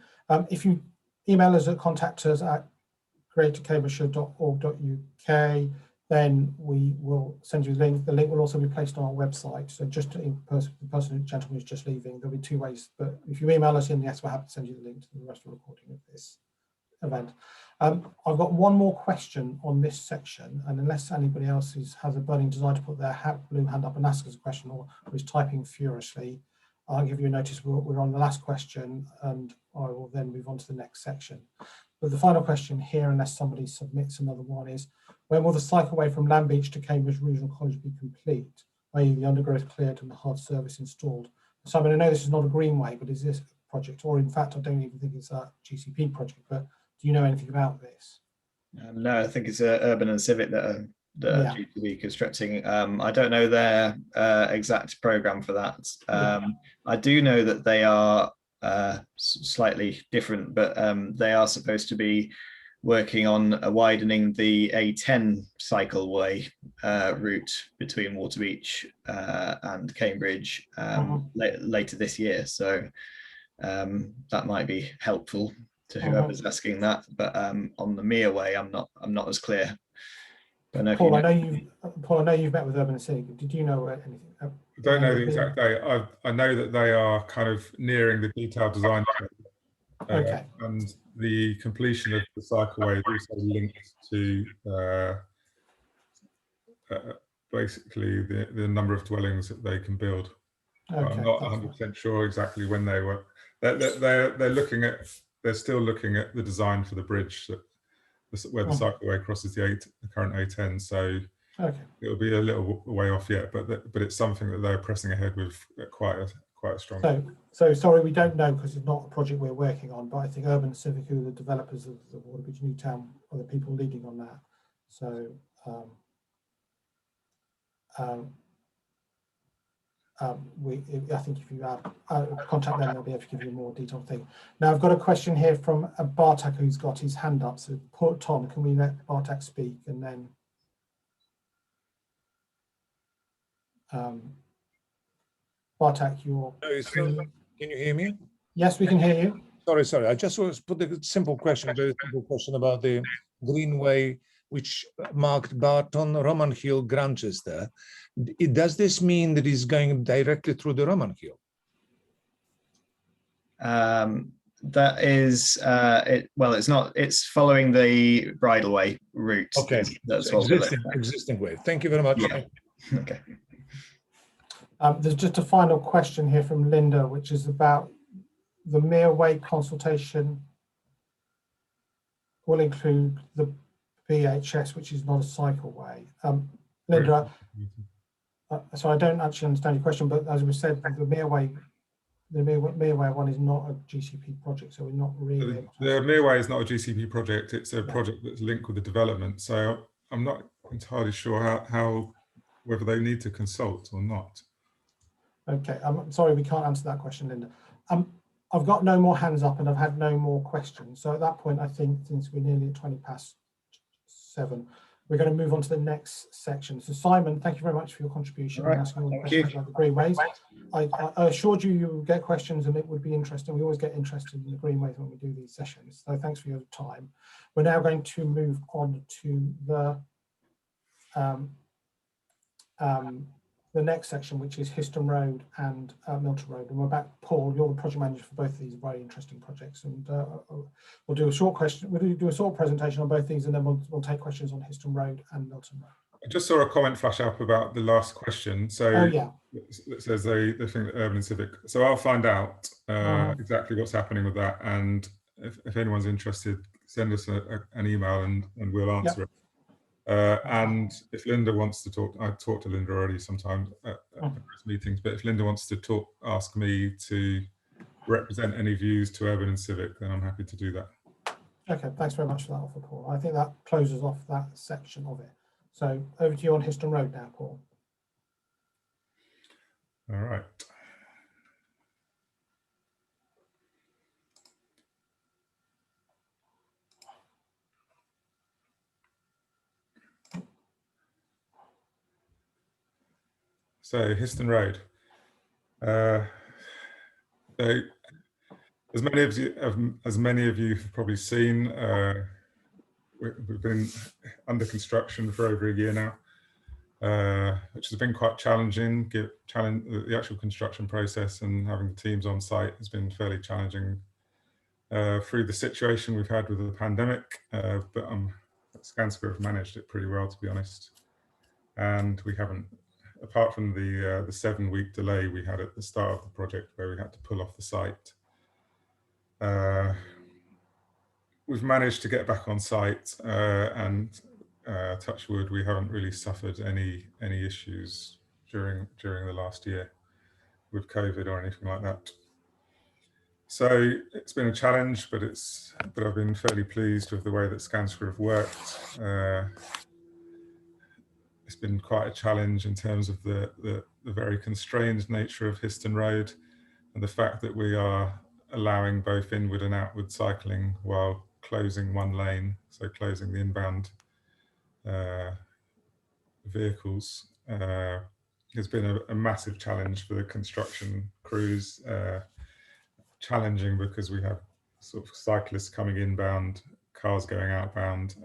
If you email us at contactors@greatercambridgeshire.org.uk, then we will send you the link. The link will also be placed on our website. So just the gentleman who's just leaving, there'll be two ways. But if you email us in, yes, we're happy to send you the link to the rest of the recording of this event. I've got one more question on this section, and unless anybody else has a burning desire to put their blue hand up and ask us a question, or is typing furiously, I'll give you a notice. We're on the last question, and I will then move on to the next section. But the final question here, unless somebody submits another one, is when will the cycleway from Landbeach to Cambridge Regional College be complete, i.e. the undergrowth cleared and the hard service installed? Simon, I know this is not a greenway, but is this a project, or in fact, I don't even think it's a GCP project, but do you know anything about this? No, I think it's Urban and Civic that are due to be constructing. I don't know their exact programme for that. I do know that they are slightly different, but they are supposed to be working on widening the A10 cycleway route between Waterbeach and Cambridge later this year. So that might be helpful to whoever's asking that. But on the Mereway, I'm not as clear. Paul, I know you've met with Urban and Civic. Did you know anything? I don't know the exact date. I know that they are kind of nearing the detailed design. And the completion of the cycleway is also linked to basically the number of dwellings that they can build. But I'm Okay, not that's fine. 100% sure exactly when they were. They're looking at. They're still looking at the design for the bridge where the cycleway crosses the current A10. So Okay. it'll be a little way off yet, but it's something that they're pressing ahead with quite a strong. So sorry, we don't know because it's not a project we're working on, but I think Urban Civic, who are the developers of the Waterbridge Newtown, are the people leading on that. So I think if you contact them, they'll be able to give you a more detailed thing. Now I've got a question here from Bartek, who's got his hand up. So Tom, can we let Bartek speak, and then Bartek, can you hear me? Yes, we can hear you. Sorry. I just want to put a very simple question about the greenway, which marked Barton, Roman Hill, Grantchester. Does this mean that it's going directly through the Roman Hill? That is it. Well, it's not. It's following the bridleway route. Okay, that's existing way. Thank you very much. Yeah. Okay. There's just a final question here from Linda, which is about the Mereway consultation will include the BHS, which is not a cycleway. Linda, so I don't actually understand your question, but as we said, the Mereway one is not a GCP project, so we're not really. The Mereway is not a GCP project. It's a project that's linked with the development. So I'm not entirely sure whether they need to consult or not. Okay, I'm sorry, we can't answer that question, Linda. I've got no more hands up and I've had no more questions. So at that point, I think since we're nearly at 7:20, we're going to move on to the next section. So Simon, thank you very much for your contribution and asking all the questions about the greenways. I assured you you would get questions and it would be interesting. We always get interested in the greenways when we do these sessions. So thanks for your time. We're now going to move on to the next section, which is Histon Road and Milton Road. And we're back, Paul, you're the project manager for both of these very interesting projects. And we'll do a short presentation on both these, and then we'll take questions on Histon Road and Milton Road. I just saw a comment flash up about the last question. So it says they think that Urban and Civic. So I'll find out exactly what's happening with that. And if anyone's interested, send us an email and we'll answer it. And if Linda wants to talk, I talked to Linda already sometimes at meetings, but if Linda wants to ask me to represent any views to Urban and Civic, then I'm happy to do that. Okay, thanks very much for that offer, Paul. I think that closes off that section of it. So over to you on Histon Road now, Paul. All right. So Histon Road. So as many of you have probably seen, we've been under construction for over a year now, which has been quite challenging. The actual construction process and having the teams on site has been fairly challenging through the situation we've had with the pandemic, but Skanska have managed it pretty well, to be honest. And we haven't, apart from the 7-week delay we had at the start of the project where we had to pull off the site, we've managed to get back on site and touch wood, we haven't really suffered any issues during the last year with COVID or anything like that. So it's been a challenge, but I've been fairly pleased with the way that Skanska have worked. It's been quite a challenge in terms of the very constrained nature of Histon Road and the fact that we are allowing both inward and outward cycling while closing one lane, so closing the inbound vehicles, has been a massive challenge for the construction crews. Challenging because we have sort of cyclists coming inbound, cars going outbound.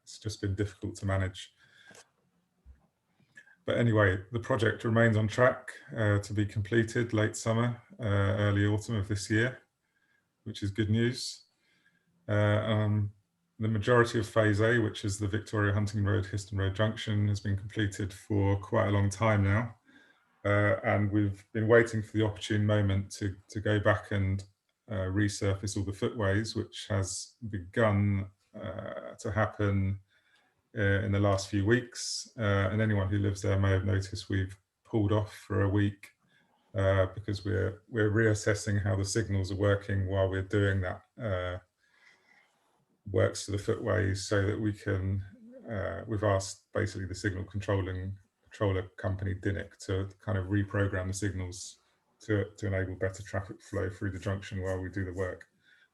It's just been difficult to manage. But anyway, the project remains on track to be completed late summer, early autumn of this year, which is good news. The majority of phase A, which is the Victoria Hunting Road, Histon Road junction, has been completed for quite a long time now. and we've been waiting for the opportune moment to go back and resurface all the footways, which has begun to happen in the last few weeks. And anyone who lives there may have noticed we've pulled off for a week because we're reassessing how the signals are working while we're doing that works to the footways, so that we can, we've asked basically the signal controller company DINIC to kind of reprogram the signals to enable better traffic flow through the junction while we do the work.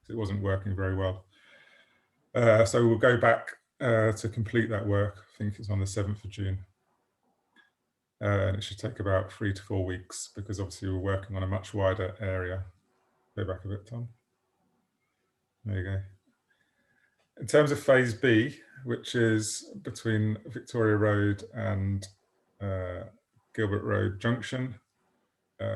So it wasn't working very well. So we'll go back to complete that work. I think it's on the 7th of June. And it should take about 3 to 4 weeks, because obviously we're working on a much wider area. Go back a bit, Tom. There you go. In terms of phase B, which is between Victoria Road and Gilbert Road Junction,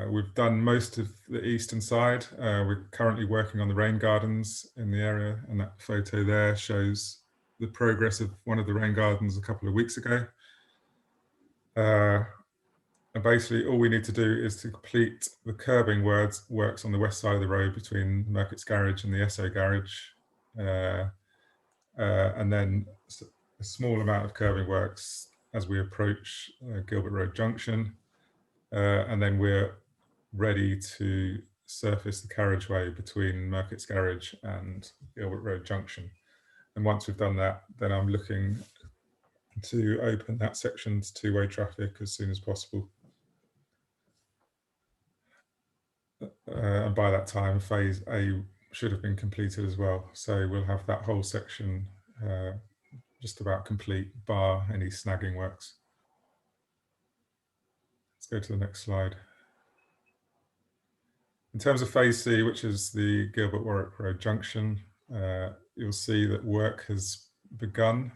we've done most of the eastern side. We're currently working on the rain gardens in the area, and that photo there shows the progress of one of the rain gardens a couple of weeks ago. And basically all we need to do is to complete the curbing works on the west side of the road between Merkett's Garage and the Esso Garage. And then a small amount of curbing works as we approach Gilbert Road Junction. And then we're ready to surface the carriageway between Merkett's Garage and Gilbert Road Junction. And once we've done that, then I'm looking to open that section to two-way traffic as soon as possible. And by that time, phase A should have been completed as well. So we'll have that whole section just about complete, bar any snagging works. Let's go to the next slide. In terms of phase C, which is the Gilbert Warwick Road Junction, you'll see that work has begun.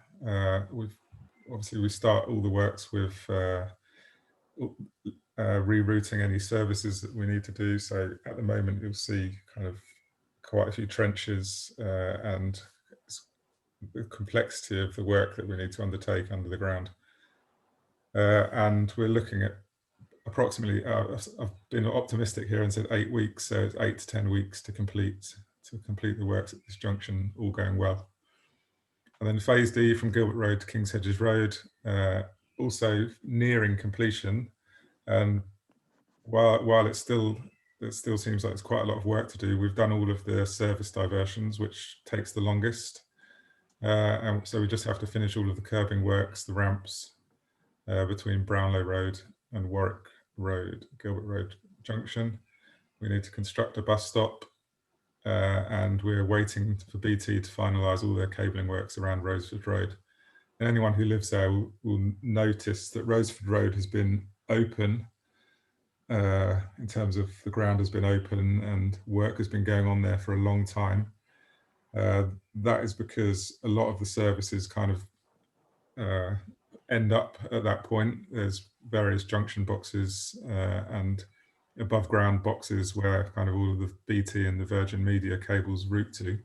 Obviously we start all the works with rerouting any services that we need to do. So at the moment you'll see kind of quite a few trenches and the complexity of the work that we need to undertake under the ground. And we're looking at approximately, I've been optimistic here and said 8 weeks, so it's 8 to 10 weeks to complete the works at this junction, all going well. And then phase D from Gilbert Road to King's Hedges Road, also nearing completion. And while it still seems like there's quite a lot of work to do, we've done all of the service diversions, which takes the longest. And so we just have to finish all of the curbing works, the ramps between Brownlow Road and Warwick Road, Gilbert Road Junction. We need to construct a bus stop, and we're waiting for BT to finalise all their cabling works around Roseford Road. And anyone who lives there will notice that Roseford Road has been open in terms of the ground has been open and work has been going on there for a long time. That is because a lot of the services kind of end up at that point. There's various junction boxes and above ground boxes where kind of all of the BT and the Virgin Media cables route to.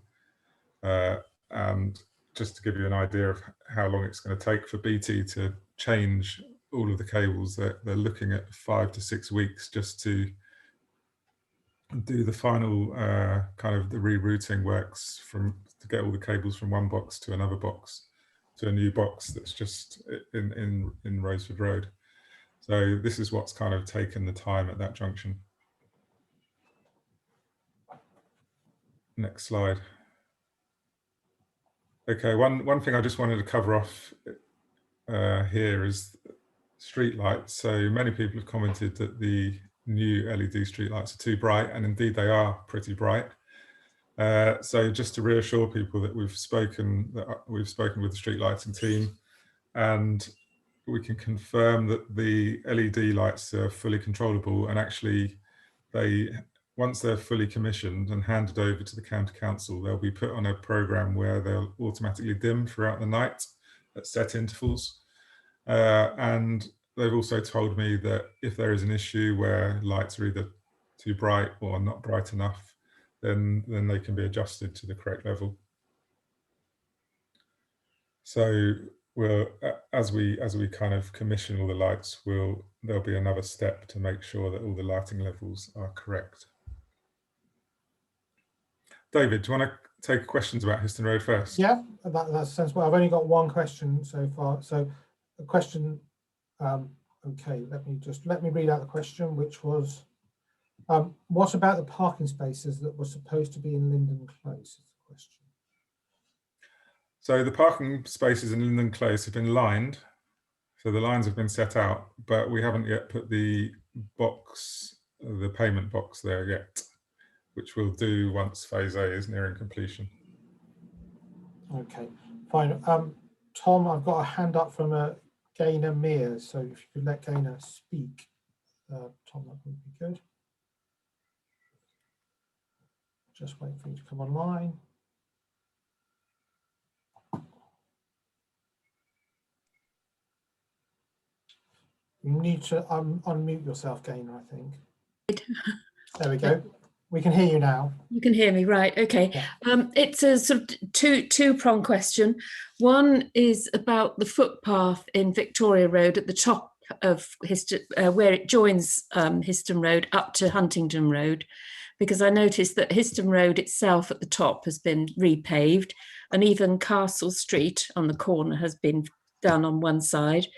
And just to give you an idea of how long it's going to take for BT to change all of the cables, they're looking at 5 to 6 weeks just to do the final kind of the rerouting works to get all the cables from one box to another box to a new box that's just in Roseford Road. So this is what's kind of taken the time at that junction. Next slide. Okay, one thing I just wanted to cover off here is street lights. So many people have commented that the new LED street lights are too bright, and indeed they are pretty bright. So just to reassure people that we've spoken with the street lighting team, and we can confirm that the LED lights are fully controllable, and actually once they're fully commissioned and handed over to the county council, they'll be put on a program where they'll automatically dim throughout the night at set intervals. And they've also told me that if there is an issue where lights are either too bright or not bright enough, then they can be adjusted to the correct level. So as we kind of commission all the lights, there'll be another step to make sure that all the lighting levels are correct. David, do you want to take questions about Histon Road first? Yeah, that's sensible. I've only got one question so far. So the question, okay, let me read out the question, which was, what about the parking spaces that were supposed to be in Linden Close? Is the question. So the parking spaces in Linden Close have been lined. So the lines have been set out, but we haven't yet put the payment box there yet, which we'll do once phase A is nearing completion. Okay, fine. Tom, I've got a hand up from Gaynor Mears, so if you could let Gaynor speak, Tom, that would be good. Just wait for you to come online. You need to unmute yourself, Gaynor, I think. There we go. We can hear you now. You can hear me, right? Okay. Yeah. It's a sort of two-pronged question. One is about the footpath in Victoria Road at the top of where it joins Histon Road up to Huntingdon Road, because I noticed that Histon Road itself at the top has been repaved, and even Castle Street on the corner has been done on one side,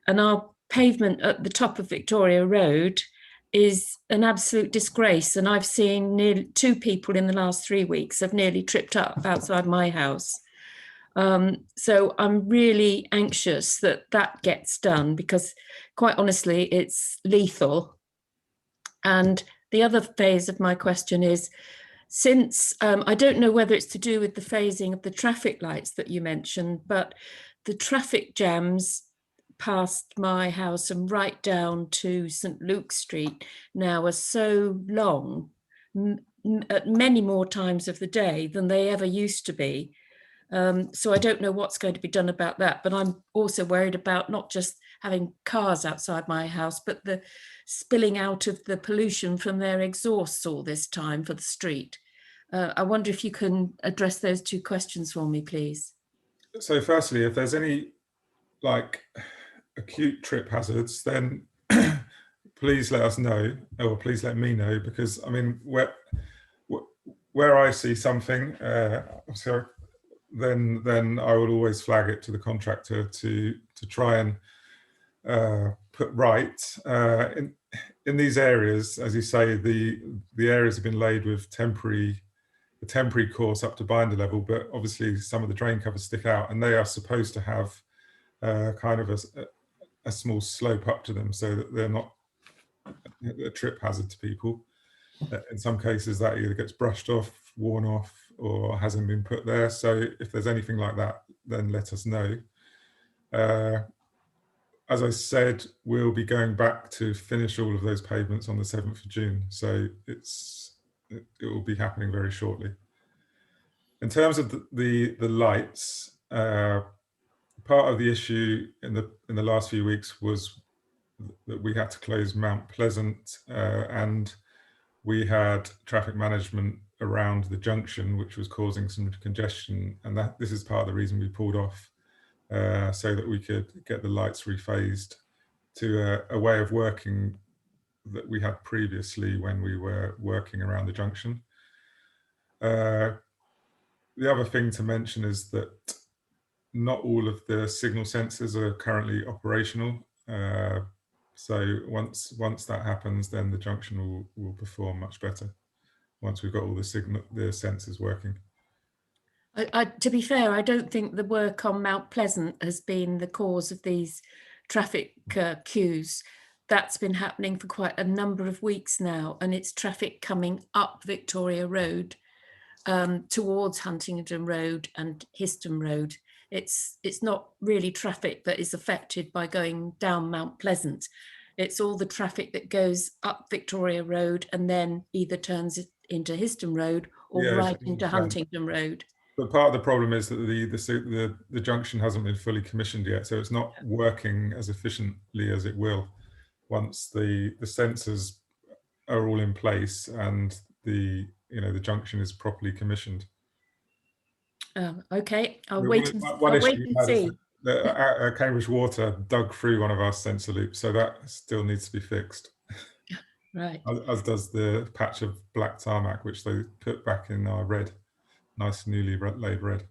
and our pavement at the top of Victoria Road is an absolute disgrace. And I've seen nearly 2 people in the last 3 weeks have nearly tripped up outside my house. So I'm really anxious that that gets done, because quite honestly, it's lethal. And the other phase of my question is, since I don't know whether it's to do with the phasing of the traffic lights that you mentioned, but the traffic jams past my house and right down to St. Luke Street now are so long, at many more times of the day than they ever used to be. So I don't know what's going to be done about that, but I'm also worried about not just having cars outside my house, but the spilling out of the pollution from their exhausts all this time for the street. I wonder if you can address those 2 questions for me, please. So firstly, if there's any acute trip hazards, then please let us know, or please let me know, because I mean, where I see something, then I will always flag it to the contractor to try and put right. In these areas, as you say, the areas have been laid with temporary course up to binder level, but obviously some of the drain covers stick out, and they are supposed to have kind of a small slope up to them, so that they're not a trip hazard to people. In some cases that either gets brushed off, worn off, or hasn't been put there. So if there's anything like that, then let us know. As I said, we'll be going back to finish all of those pavements on the 7th of June. So it will be happening very shortly. In terms of the lights, part of the issue in the last few weeks was that we had to close Mount Pleasant, and we had traffic management around the junction, which was causing some congestion, and this is part of the reason we pulled off, so that we could get the lights rephased to a way of working that we had previously when we were working around the junction. The other thing to mention is that not all of the signal sensors are currently operational. So once that happens, then the junction will perform much better once we've got all the sensors working. To be fair, I don't think the work on Mount Pleasant has been the cause of these traffic queues. That's been happening for quite a number of weeks now, and it's traffic coming up Victoria Road towards Huntingdon Road and Histon Road. It's not really traffic that is affected by going down Mount Pleasant. It's all the traffic that goes up Victoria Road and then either turns into Histon Road or right into Huntingdon Road. But part of the problem is that the junction hasn't been fully commissioned yet, so it's not working as efficiently as it will once the sensors are all in place and the junction is properly commissioned. Okay, I'll wait and see. Cambridge Water dug through one of our sensor loops, so that still needs to be fixed. Right. As does the patch of black tarmac, which they put back in our red, nice newly laid red.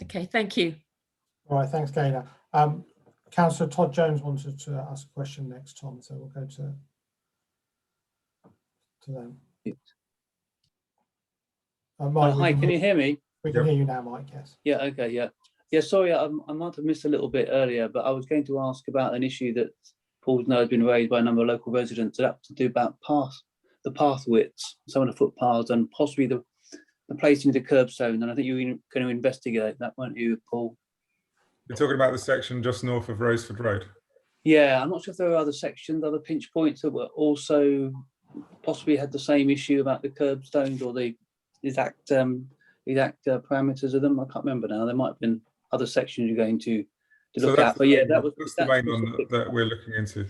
Okay, thank you. All right, thanks, Gaynor. Councillor Todd Jones wanted to ask a question next, Tom, so we'll go to them. Mike, Hi, can you hear me? We can hear you now, Mike, yes. Yeah, okay, yeah. Yeah, sorry, I might have missed a little bit earlier, but I was going to ask about an issue that Paul's know has been raised by a number of local residents. That to do about the path widths, some of the footpaths, and possibly the placing of the curbstone. And I think you were going to investigate that, weren't you, Paul? You're talking about the section just north of Roseford Road? Yeah, I'm not sure if there are other sections, other pinch points that were also possibly had the same issue about the curbstones or the exact parameters of them. I can't remember now. There might have been other sections you're going to look at. But yeah, that's the main one that we're looking into.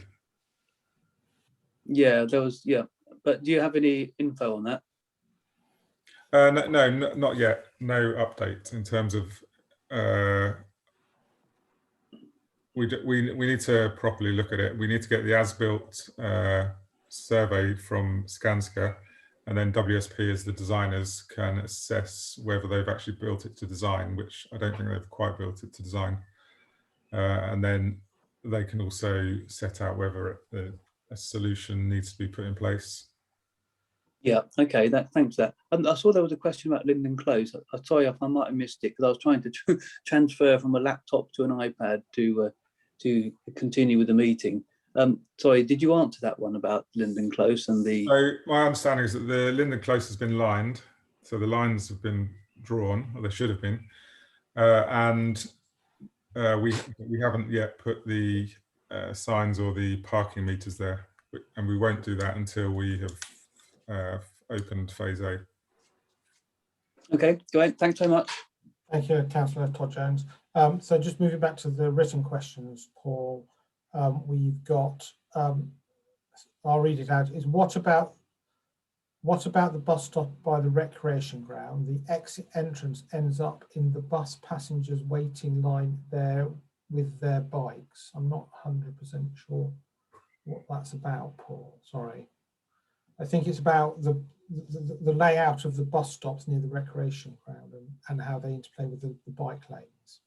Yeah, there was, yeah. But do you have any info on that? No, not yet. No update in terms of we need to properly look at it. We need to get the as-built survey from Skanska, and then WSP as the designers can assess whether they've actually built it to design, which I don't think they've quite built it to design. And then they can also set out whether a solution needs to be put in place. Yeah, okay, thanks for that. I saw there was a question about Linden Close. I'm sorry if I might have missed it, because I was trying to transfer from a laptop to an iPad to continue with the meeting. Sorry, did you answer that one about Linden Close and the... So my understanding is that the Linden Close has been lined. So the lines have been drawn, or they should have been. And we haven't yet put the signs or the parking meters there. And we won't do that until we have opened phase A. Okay, go ahead. Thanks very much. Thank you, Councillor Todd Jones. So just moving back to the written questions, Paul, we've got, I'll read it out, is what about the bus stop by the recreation ground? The exit entrance ends up in the bus passengers waiting line there with their bikes. I'm not 100% sure what that's about, Paul, sorry. I think it's about the layout of the bus stops near the recreation ground and how they interplay with the bike lanes.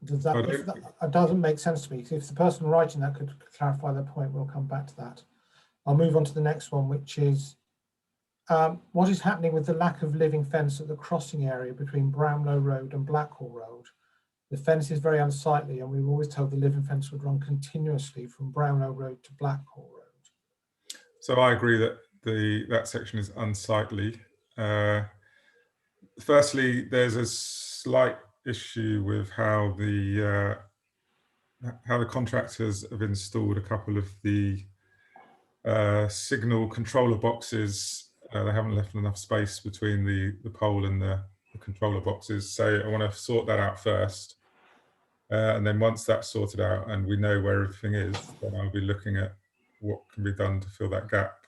That doesn't make sense to me. If the person writing that could clarify their point, we'll come back to that. I'll move on to the next one, which is what is happening with the lack of living fence at the crossing area between Brownlow Road and Blackhaul Road? The fence is very unsightly, and we were always told the living fence would run continuously from Brownlow Road to Blackhaul Road. So I agree that that section is unsightly. Firstly, there's a slight issue with how the contractors have installed a couple of the signal controller boxes. They haven't left enough space between the pole and the controller boxes. So I want to sort that out first. And then once that's sorted out and we know where everything is, then I'll be looking at what can be done to fill that gap,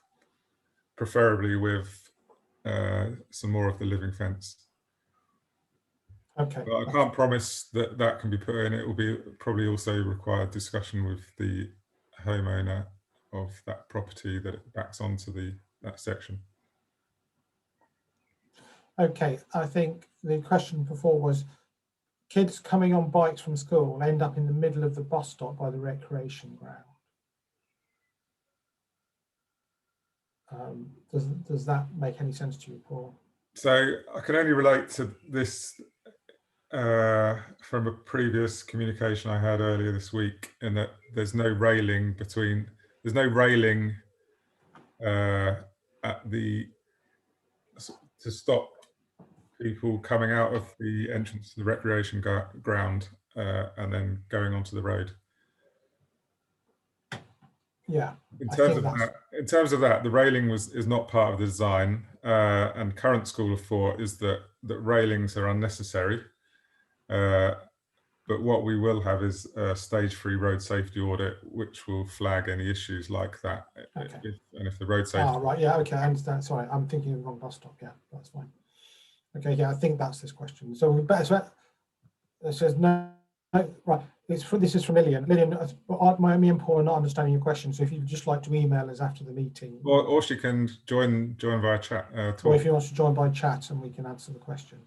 preferably with some more of the living fence. Okay. But I can't promise that that can be put in. It will be probably also require discussion with the homeowner of that property that it backs onto that section. Okay, I think the question before was kids coming on bikes from school end up in the middle of the bus stop by the recreation ground. Does that make any sense to you, Paul? So I can only relate to this from a previous communication I had earlier this week, in that there's no railing to stop people coming out of the entrance to the recreation ground and then going onto the road. Yeah. In terms of that, the railing is not part of the design, and current school of thought is that railings are unnecessary. But what we will have is a stage 3 road safety audit, which will flag any issues like that. Okay. If the road safety. Oh, right. Yeah. Okay. I understand. Sorry, I'm thinking of the wrong bus stop. Yeah, that's fine. Okay, yeah, I think that's this question. So we better. It says no, right. This is from Lillian. Lillian, me and Paul are not understanding your question. So if you'd just like to email us after the meeting, or she can join via chat. or if you want to join by chat, and we can answer the question.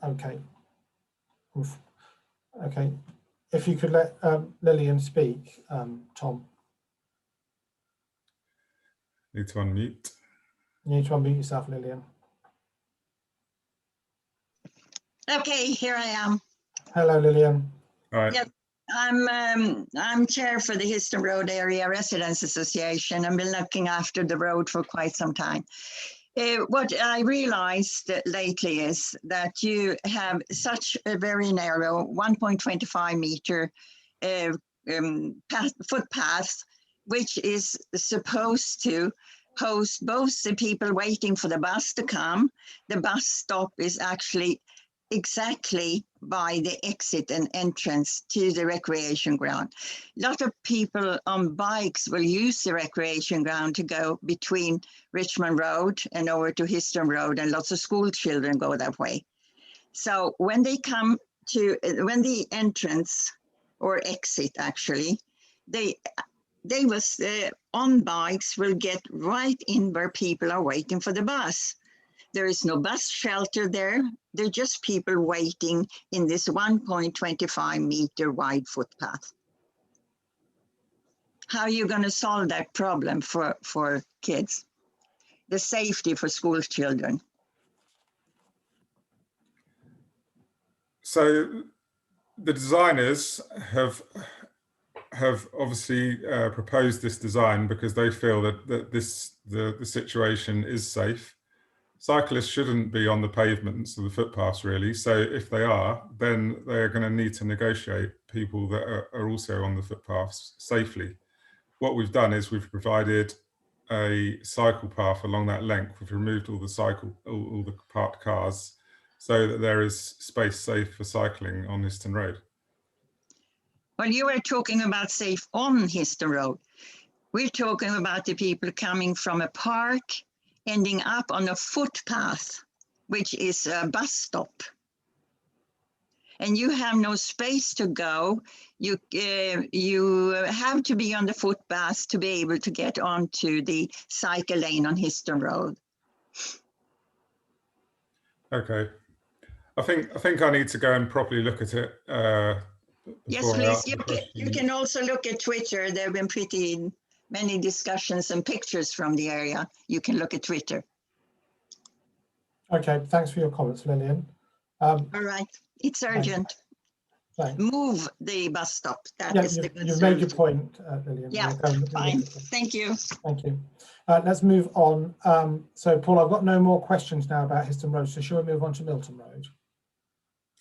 Okay. Okay. If you could let Lillian speak, Tom. Need to unmute. You need to unmute yourself, Lillian. Okay, here I am. Hello, Lillian. All right. Yep, I'm chair for the Histon Road Area Residents Association. I've been looking after the road for quite some time. What I realized lately is that you have such a very narrow 1.25 meter footpath, which is supposed to host both the people waiting for the bus to come. The bus stop is actually exactly by the exit and entrance to the recreation ground. A lot of people on bikes will use the recreation ground to go between Richmond Road and over to Histon Road, and lots of school children go that way. So when they come to, when the entrance or exit actually, they was on bikes will get right in where people are waiting for the bus. There is no bus shelter there. They're just people waiting in this 1.25 meter wide footpath. How are you going to solve that problem for kids? The safety for school children. So the designers have obviously proposed this design because they feel that the situation is safe. Cyclists shouldn't be on the pavements or the footpaths really. So if they are, then they're going to need to negotiate people that are also on the footpaths safely. What we've done is we've provided a cycle path along that length. We've removed all the parked cars so that there is space safe for cycling on Histon Road. Well, you were talking about safe on Histon Road. We're talking about the people coming from a park ending up on a footpath, which is a bus stop. And you have no space to go. You have to be on the footpath to be able to get onto the cycle lane on Histon Road. Okay. I think I need to go and properly look at it. Yes, please. You can also look at Twitter. There have been pretty many discussions and pictures from the area. You can look at Twitter. Okay, thanks for your comments, Lillian. All right, it's urgent. Thanks. Move the bus stop. That Yeah, is the concern. you've made your point, Lillian. Yeah, fine. Thank you. Thank you. Let's move on. So, Paul, I've got no more questions now about Histon Road. So, shall we move on to Milton Road?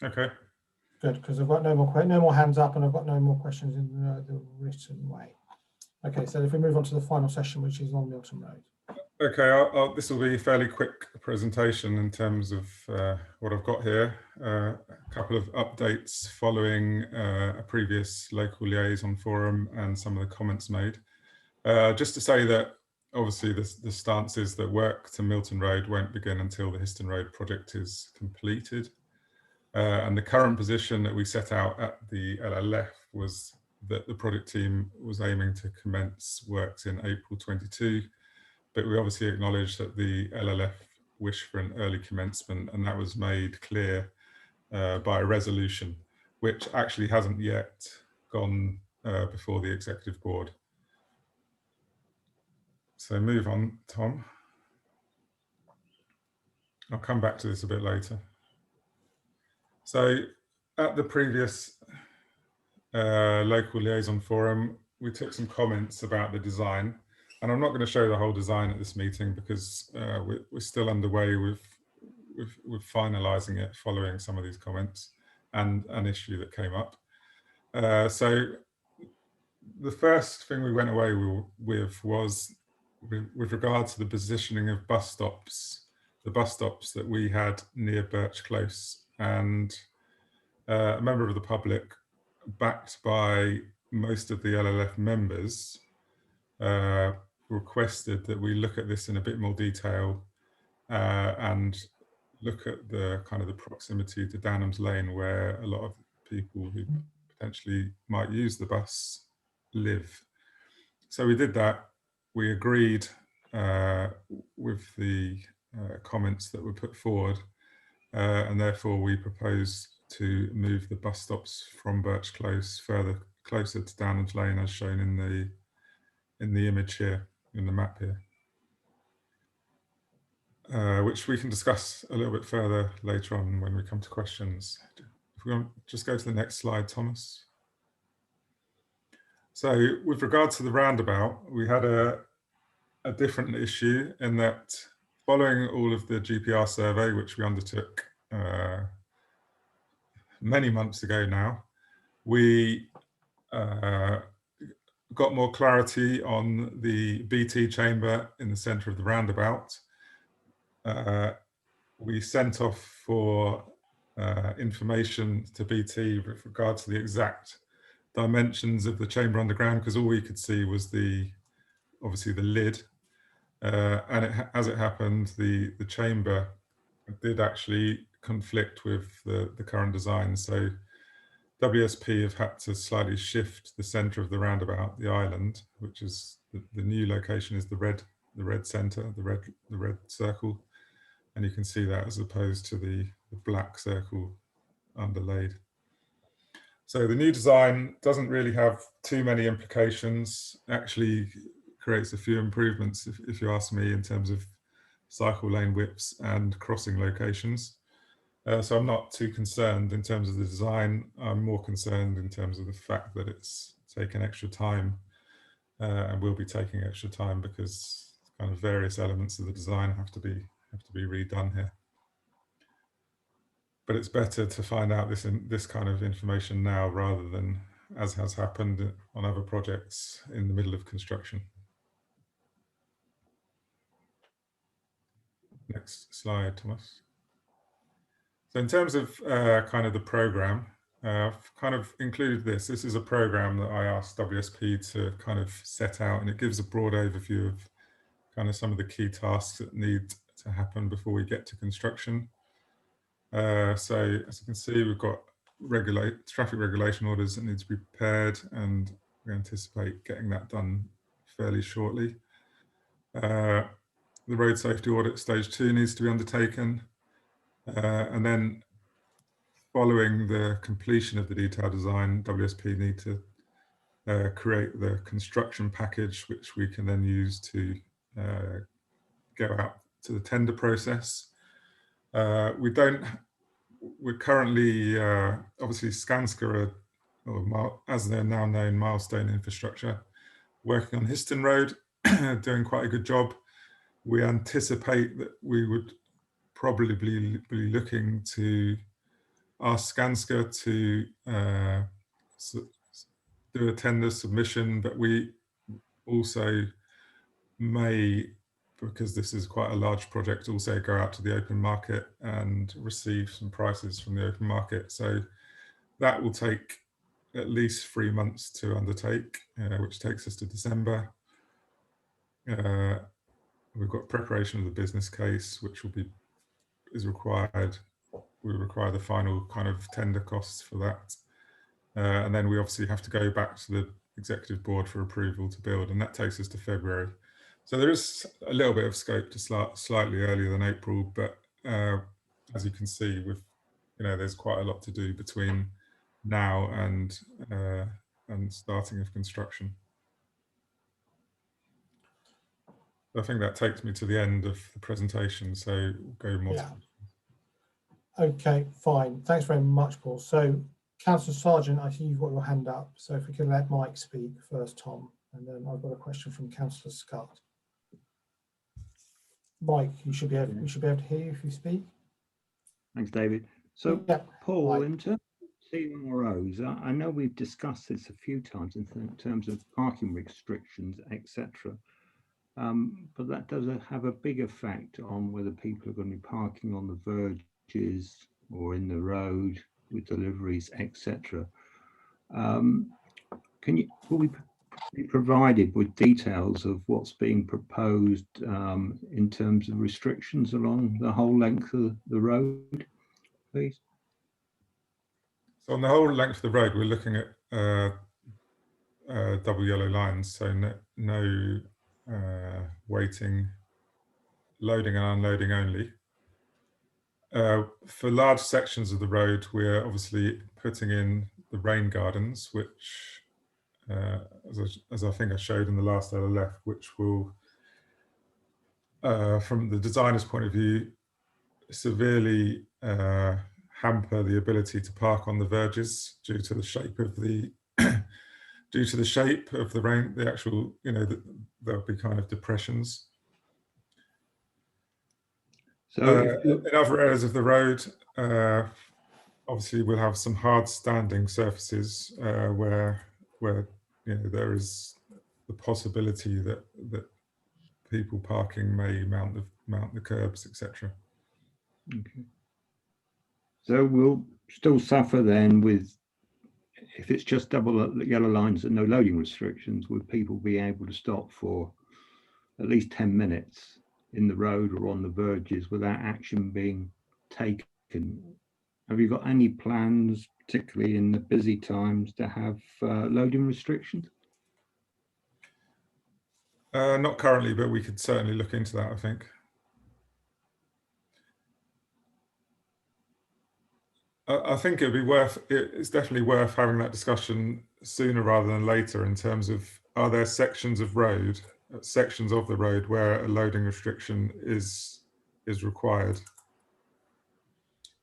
Okay. Good, because I've got no more hands up, and I've got no more questions in the written way. Okay, so if we move on to the final session, which is on Milton Road. Okay, this will be a fairly quick presentation in terms of what I've got here. A couple of updates following a previous local liaison forum and some of the comments made. Just to say that obviously the stance is that work to Milton Road won't begin until the Histon Road project is completed. And the current position that we set out at the LLF was that the project team was aiming to commence works in April 22, but we obviously acknowledge that the LLF wished for an early commencement, and that was made clear by a resolution, which actually hasn't yet gone before the executive board. So move on, Tom. I'll come back to this a bit later. So at the previous local liaison forum, we took some comments about the design, and I'm not going to show the whole design at this meeting because we're still underway with finalising it following some of these comments and an issue that came up. So the first thing we went away with was with regard to the positioning of bus stops, the bus stops that we had near Birch Close, and a member of the public, backed by most of the LLF members, requested that we look at this in a bit more detail and look at the kind of the proximity to Downham's Lane, where a lot of people who potentially might use the bus live. So we did that. We agreed with the comments that were put forward, and therefore we propose to move the bus stops from Birch Close closer to Downham's Lane, as shown in the image here, in the map here, which we can discuss a little bit further later on when we come to questions. If we want to just go to the next slide, Thomas. So with regard to the roundabout, we had a different issue in that following all of the GPR survey, which we undertook many months ago now, we got more clarity on the BT chamber in the centre of the roundabout. We sent off for information to BT with regard to the exact dimensions of the chamber underground, because all we could see was obviously the lid, and as it happened, the chamber did actually conflict with the current design. So WSP have had to slightly shift the centre of the roundabout, the island, which is the new location is the red centre, the red circle, and you can see that as opposed to the black circle underlaid. So the new design doesn't really have too many implications. Actually creates a few improvements, if you ask me, in terms of cycle lane widths and crossing locations. So I'm not too concerned in terms of the design. I'm more concerned in terms of the fact that it's taken extra time and will be taking extra time because kind of various elements of the design have to be redone here. But it's better to find out this kind of information now rather than, as has happened on other projects, in the middle of construction. Next slide, Thomas. So in terms of kind of the program, I've kind of included this. This is a program that I asked WSP to kind of set out, and it gives a broad overview of kind of some of the key tasks that need to happen before we get to construction. So as you can see, we've got traffic regulation orders that need to be prepared, and we anticipate getting that done fairly shortly. The road safety audit stage 2 needs to be undertaken. And then following the completion of the detailed design, WSP need to create the construction package, which we can then use to go out to the tender process. We're currently, obviously Skanska, as they're now known, Milestone Infrastructure, working on Histon Road, doing quite a good job. We anticipate that we would probably be looking to ask Skanska to do a tender submission, but we also may, because this is quite a large project, also go out to the open market and receive some prices from the open market. So that will take at least 3 months to undertake, which takes us to December. We've got preparation of the business case, which is required. We require the final kind of tender costs for that. And then we obviously have to go back to the executive board for approval to build, and that takes us to February. So there is a little bit of scope to start slightly earlier than April, but as you can see, there's quite a lot to do between now and starting of construction. I think that takes me to the end of the presentation, so we'll go more. Yeah. Okay, fine. Thanks very much, Paul. So, Councillor Sargent, I think you've got your hand up. So if we can let Mike speak first, Tom, and then I've got a question from Councillor Scott. Mike, we should be able to hear you if you speak. Thanks, David. So, yeah, Paul, Mike. in terms of CROs, I know we've discussed this a few times in terms of parking restrictions, etc. But that does have a big effect on whether people are going to be parking on the verges or in the road with deliveries, etc. Will we be provided with details of what's being proposed in terms of restrictions along the whole length of the road, please? So on the whole length of the road, we're looking at double yellow lines, so no waiting, loading and unloading only. For large sections of the road, we're obviously putting in the rain gardens, which, as I think I showed in the last LLF, which will, from the designer's point of view, severely hamper the ability to park on the verges due to the shape of the due to the shape of the rain, the actual, there'll be kind of depressions. So in other areas of the road, obviously we'll have some hard standing surfaces where there is the possibility that people parking may mount the curbs, etc. okay. So we'll still suffer then with, if it's just double yellow lines and no loading restrictions, would people be able to stop for at least 10 minutes in the road or on the verges without action being taken? Have you got any plans, particularly in the busy times, to have loading restrictions? Not currently, but we could certainly look into that, I think. I think it's definitely worth having that discussion sooner rather than later in terms of, are there sections of the road where a loading restriction is required?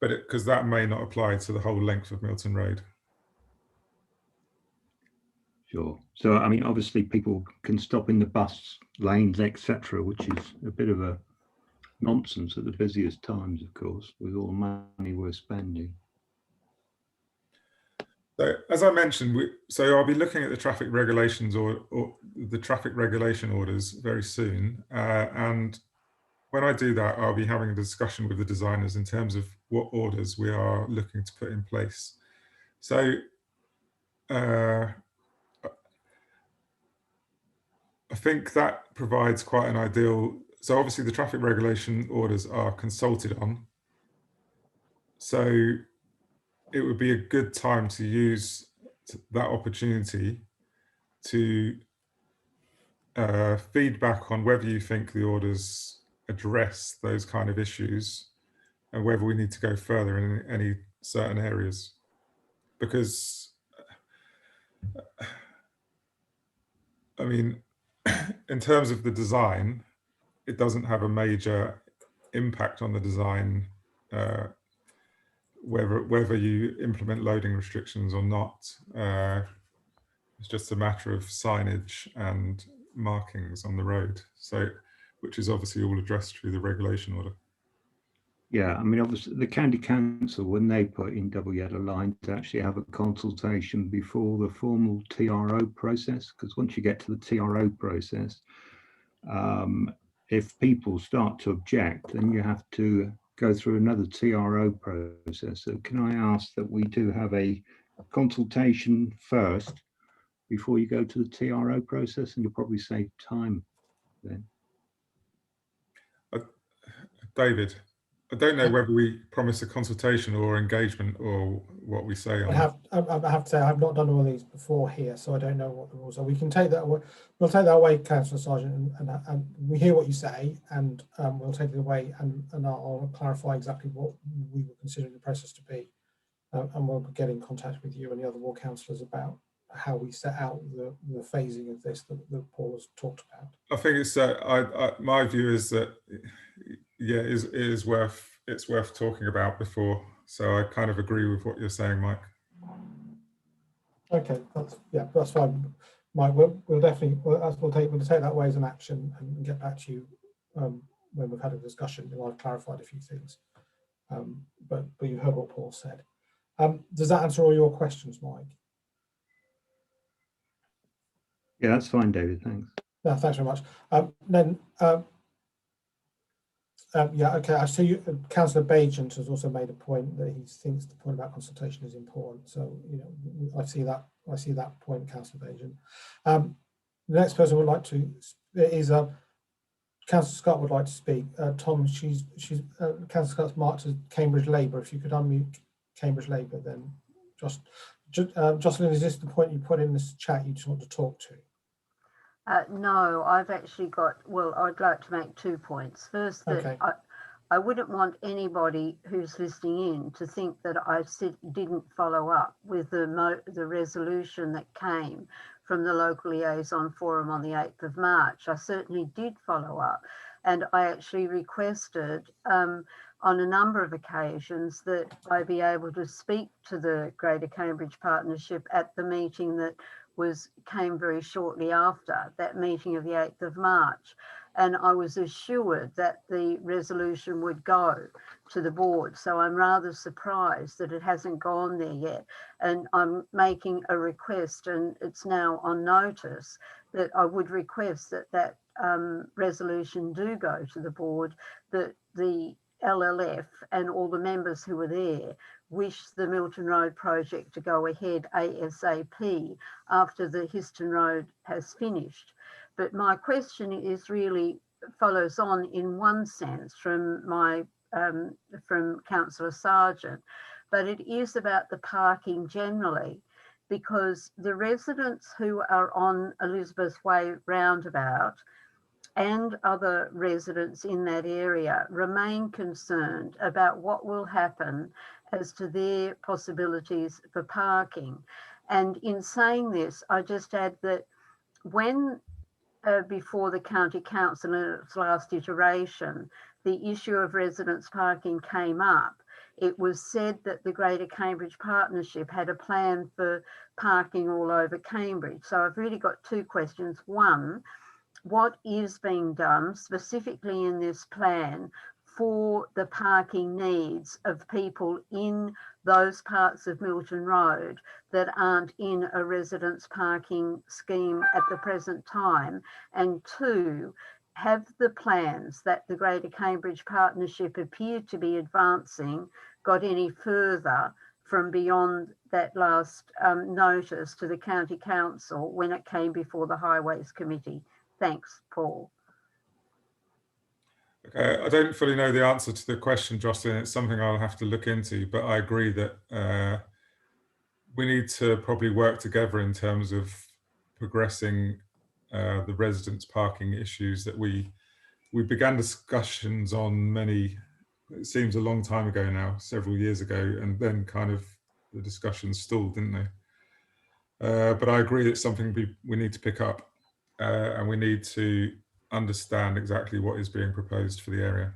But because that may not apply to the whole length of Milton Road. Sure. So, I mean, obviously people can stop in the bus lanes, etc., which is a bit of a nonsense at the busiest times, of course, with all the money we're spending. So, as I mentioned, I'll be looking at the traffic regulations or the traffic regulation orders very soon. And when I do that, I'll be having a discussion with the designers in terms of what orders we are looking to put in place. So I think that provides quite an ideal. So obviously the traffic regulation orders are consulted on. So it would be a good time to use that opportunity to feedback on whether you think the orders address those kind of issues and whether we need to go further in any certain areas. Because, I mean, in terms of the design, it doesn't have a major impact on the design, whether you implement loading restrictions or not. It's just a matter of signage and markings on the road, so which is obviously all addressed through the regulation order. Yeah, I mean, obviously the county council, when they put in double yellow lines, actually have a consultation before the formal TRO process, because once you get to the TRO process, if people start to object, then you have to go through another TRO process. So can I ask that we do have a consultation first before you go to the TRO process, and you'll probably save time then. David, I don't know whether we promise a consultation or engagement or what we say on that. I have to say I've not done all of these before here, so I don't know what the rules are. We can take that away. We'll take that away, Councillor Sargent, and we hear what you say, and we'll take it away, and I'll clarify exactly what we were considering the process to be, and we'll get in contact with you and the other ward councillors about how we set out the phasing of this that Paul has talked about. I think it's my view is that it's worth talking about before. So I kind of agree with what you're saying, Mike. Okay, that's fine, Mike. We'll definitely we'll take that away as an action and get back to you when we've had a discussion. I've clarified a few things, but you heard what Paul said. Does that answer all your questions, Mike? Yeah, that's fine, David. Thanks. No, thanks very much. Yeah, okay. I see Councillor Bagent has also made a point that he thinks the point about consultation is important. So, I see that point, Councillor Bagent. The next person would like to is Councillor Scott would like to speak. Tom, Councillor Scott's marked as Cambridge Labour. If you could unmute Cambridge Labour, then Jocelyn, is this the point you put in this chat you just want to talk to? No, I've actually got, well, I'd like to make 2 points. First, that Okay. I wouldn't want anybody who's listening in to think that I didn't follow up with the resolution that came from the local liaison forum on the 8th of March. I certainly did follow up, and I actually requested on a number of occasions that I be able to speak to the Greater Cambridge Partnership at the meeting that came very shortly after that meeting of the 8th of March. And I was assured that the resolution would go to the board. So I'm rather surprised that it hasn't gone there yet. And I'm making a request, and it's now on notice, that I would request that resolution do go to the board, that the LLF and all the members who were there wish the Milton Road project to go ahead ASAP after the Histon Road has finished. But my question is really follows on in one sense from from Councillor Sargent, but it is about the parking generally, because the residents who are on Elizabeth Way Roundabout and other residents in that area remain concerned about what will happen as to their possibilities for parking. And in saying this, I just add that when before the County Council in its last iteration, the issue of residents parking came up, it was said that the Greater Cambridge Partnership had a plan for parking all over Cambridge. So I've really got 2 questions. One, what is being done specifically in this plan for the parking needs of people in those parts of Milton Road that aren't in a residence parking scheme at the present time? And 2, have the plans that the Greater Cambridge Partnership appear to be advancing got any further from beyond that last notice to the County Council when it came before the Highways Committee? Thanks, Paul. Okay, I don't fully know the answer to the question, Jocelyn. It's something I'll have to look into, but I agree that we need to probably work together in terms of progressing the residents' parking issues that we began discussions on it seems a long time ago now, several years ago, and then kind of the discussions stalled, didn't they? But I agree it's something we need to pick up, and we need to understand exactly what is being proposed for the area.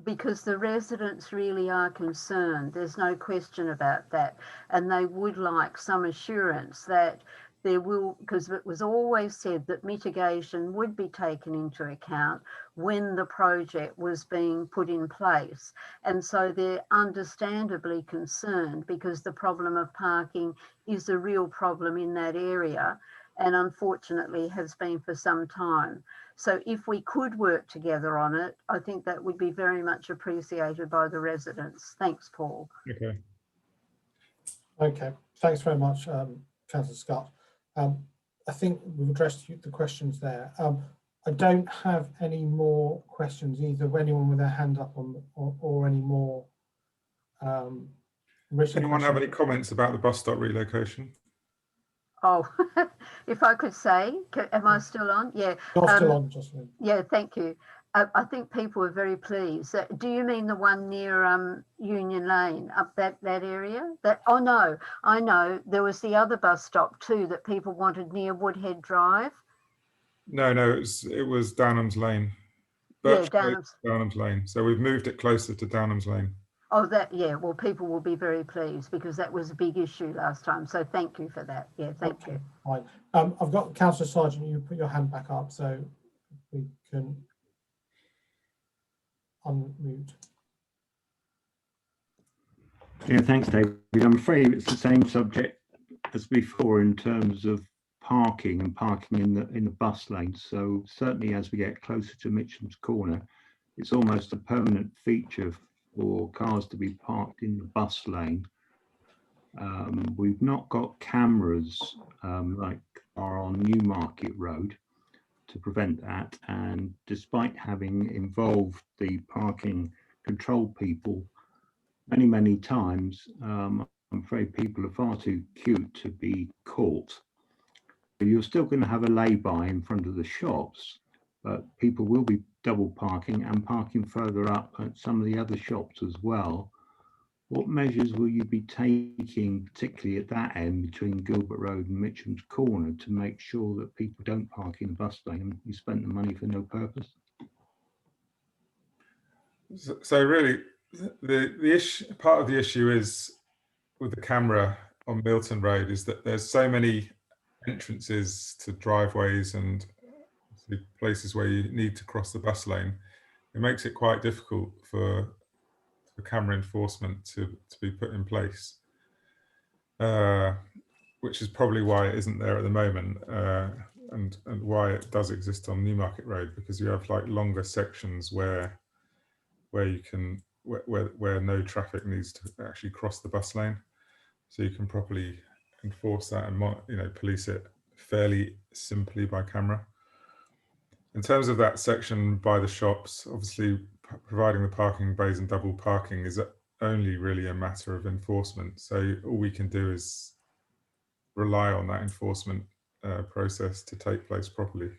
Because the residents really are concerned, there's no question about that, and they would like some assurance that there will, because it was always said that mitigation would be taken into account when the project was being put in place. And so they're understandably concerned because the problem of parking is a real problem in that area, and unfortunately has been for some time. So if we could work together on it, I think that would be very much appreciated by the residents. Thanks, Paul. Okay. Okay, thanks very much, Councillor Scott. I think we've addressed the questions there. I don't have any more questions either. Anyone with their hand up or any more Does anyone have any comments about the bus stop relocation? Oh, if I could say, am I still on? Yeah. You're still on, Jocelyn. Yeah, thank you. I think people were very pleased. Do you mean the one near Union Lane, up that area? Oh no, I know. There was the other bus stop too that people wanted near Woodhead Drive. No, it was Downham's Lane. Yeah, Downham's Lane. So we've moved it closer to Downham's Lane. Oh, yeah. Well, people will be very pleased because that was a big issue last time. So thank you for that. Yeah, thank you. Fine. I've got Councillor Sargent. You put your hand back up so we can unmute. Yeah, thanks, David. I'm afraid it's the same subject as before in terms of parking and parking in the bus lanes. So certainly as we get closer to Mitcham's Corner, it's almost a permanent feature for cars to be parked in the bus lane. We've not got cameras like are on Newmarket Road to prevent that. And despite having involved the parking control people many, many times, I'm afraid people are far too cute to be caught. You're still going to have a lay-by in front of the shops, but people will be double parking and parking further up at some of the other shops as well. What measures will you be taking, particularly at that end between Gilbert Road and Mitcham's Corner, to make sure that people don't park in the bus lane and you spent the money for no purpose? So really, the issue, part of the issue is with the camera on Milton Road is that there's so many entrances to driveways and places where you need to cross the bus lane. It makes it quite difficult for camera enforcement to be put in place, which is probably why it isn't there at the moment, and why it does exist on Newmarket Road, because you have like longer sections where you can where no traffic needs to actually cross the bus lane, so you can properly enforce that and police it fairly simply by camera. In terms of that section by the shops, obviously providing the parking bays and double parking is only really a matter of enforcement. So all we can do is rely on that enforcement process to take place properly.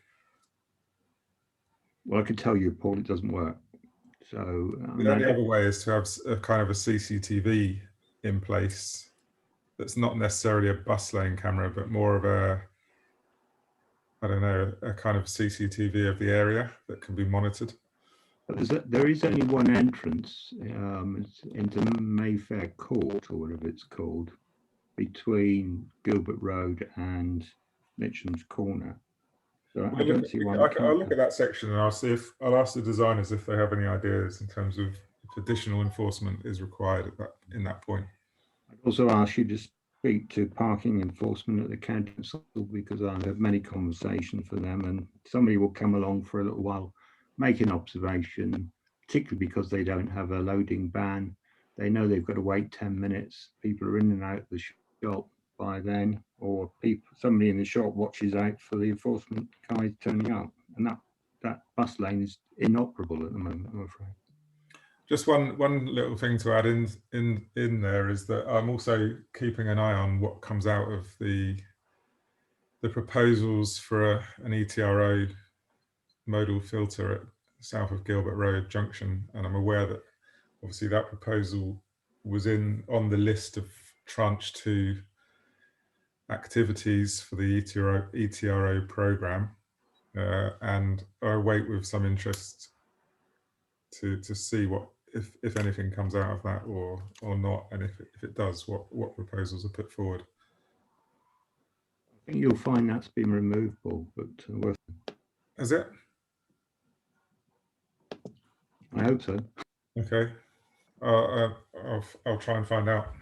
Well, I can tell you, Paul, it doesn't work. So the only other way is to have a kind of a CCTV in place that's not necessarily a bus lane camera, but more of a, I don't know, a kind of CCTV of the area that can be monitored. There is only one entrance into Mayfair Court, or whatever it's called, between Gilbert Road and Mitcham's Corner. So I don't see why. I'll look at that section and I'll ask the designers if they have any ideas in terms of if additional enforcement is required in that point. I'd also ask you to speak to parking enforcement at the council, because I've had many conversations with them, and somebody will come along for a little while, make an observation, particularly because they don't have a loading ban. They know they've got to wait 10 minutes. People are in and out of the shop by then, or somebody in the shop watches out for the enforcement guys turning up, and that bus lane is inoperable at the moment, I'm afraid. Just one little thing to add in there is that I'm also keeping an eye on what comes out of the proposals for an ETRO modal filter at south of Gilbert Road Junction, and I'm aware that obviously that proposal was on the list of tranche 2 activities for the ETRO program, and I wait with some interest to see what, if anything comes out of that or not, and if it does, what proposals are put forward. I think you'll find that's been removed, Paul, but is it? I hope so. Okay, I'll try and find out.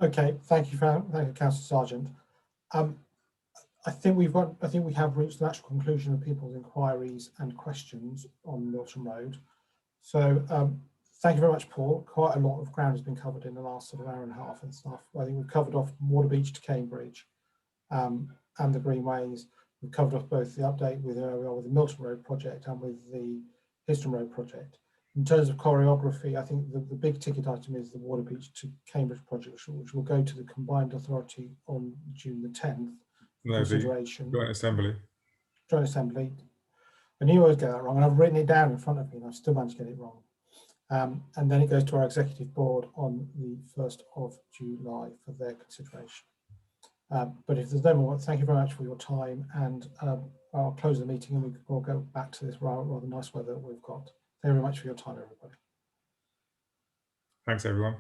Okay, thank you, Councillor Sargent. I think we have reached the natural conclusion of people's inquiries and questions on Milton Road. So thank you very much, Paul. Quite a lot of ground has been covered in the last sort of hour and a half and stuff. I think we've covered off Waterbeach to Cambridge and the Greenways. We've covered off both the update with where we are with the Milton Road project and with the Histon Road project. In terms of choreography, I think the big ticket item is the Waterbeach to Cambridge project, which will go to the combined authority on June the 10th. No, consideration. Joint Assembly. Joint Assembly. I knew I would get that wrong, and I've written it down in front of me, and I've still managed to get it wrong. And then it goes to our executive board on the 1st of July for their consideration. But if there's no more, thank you very much for your time, and I'll close the meeting and we'll go back to this rather nice weather that we've got. Thank you very much for your time, everybody. Thanks, everyone.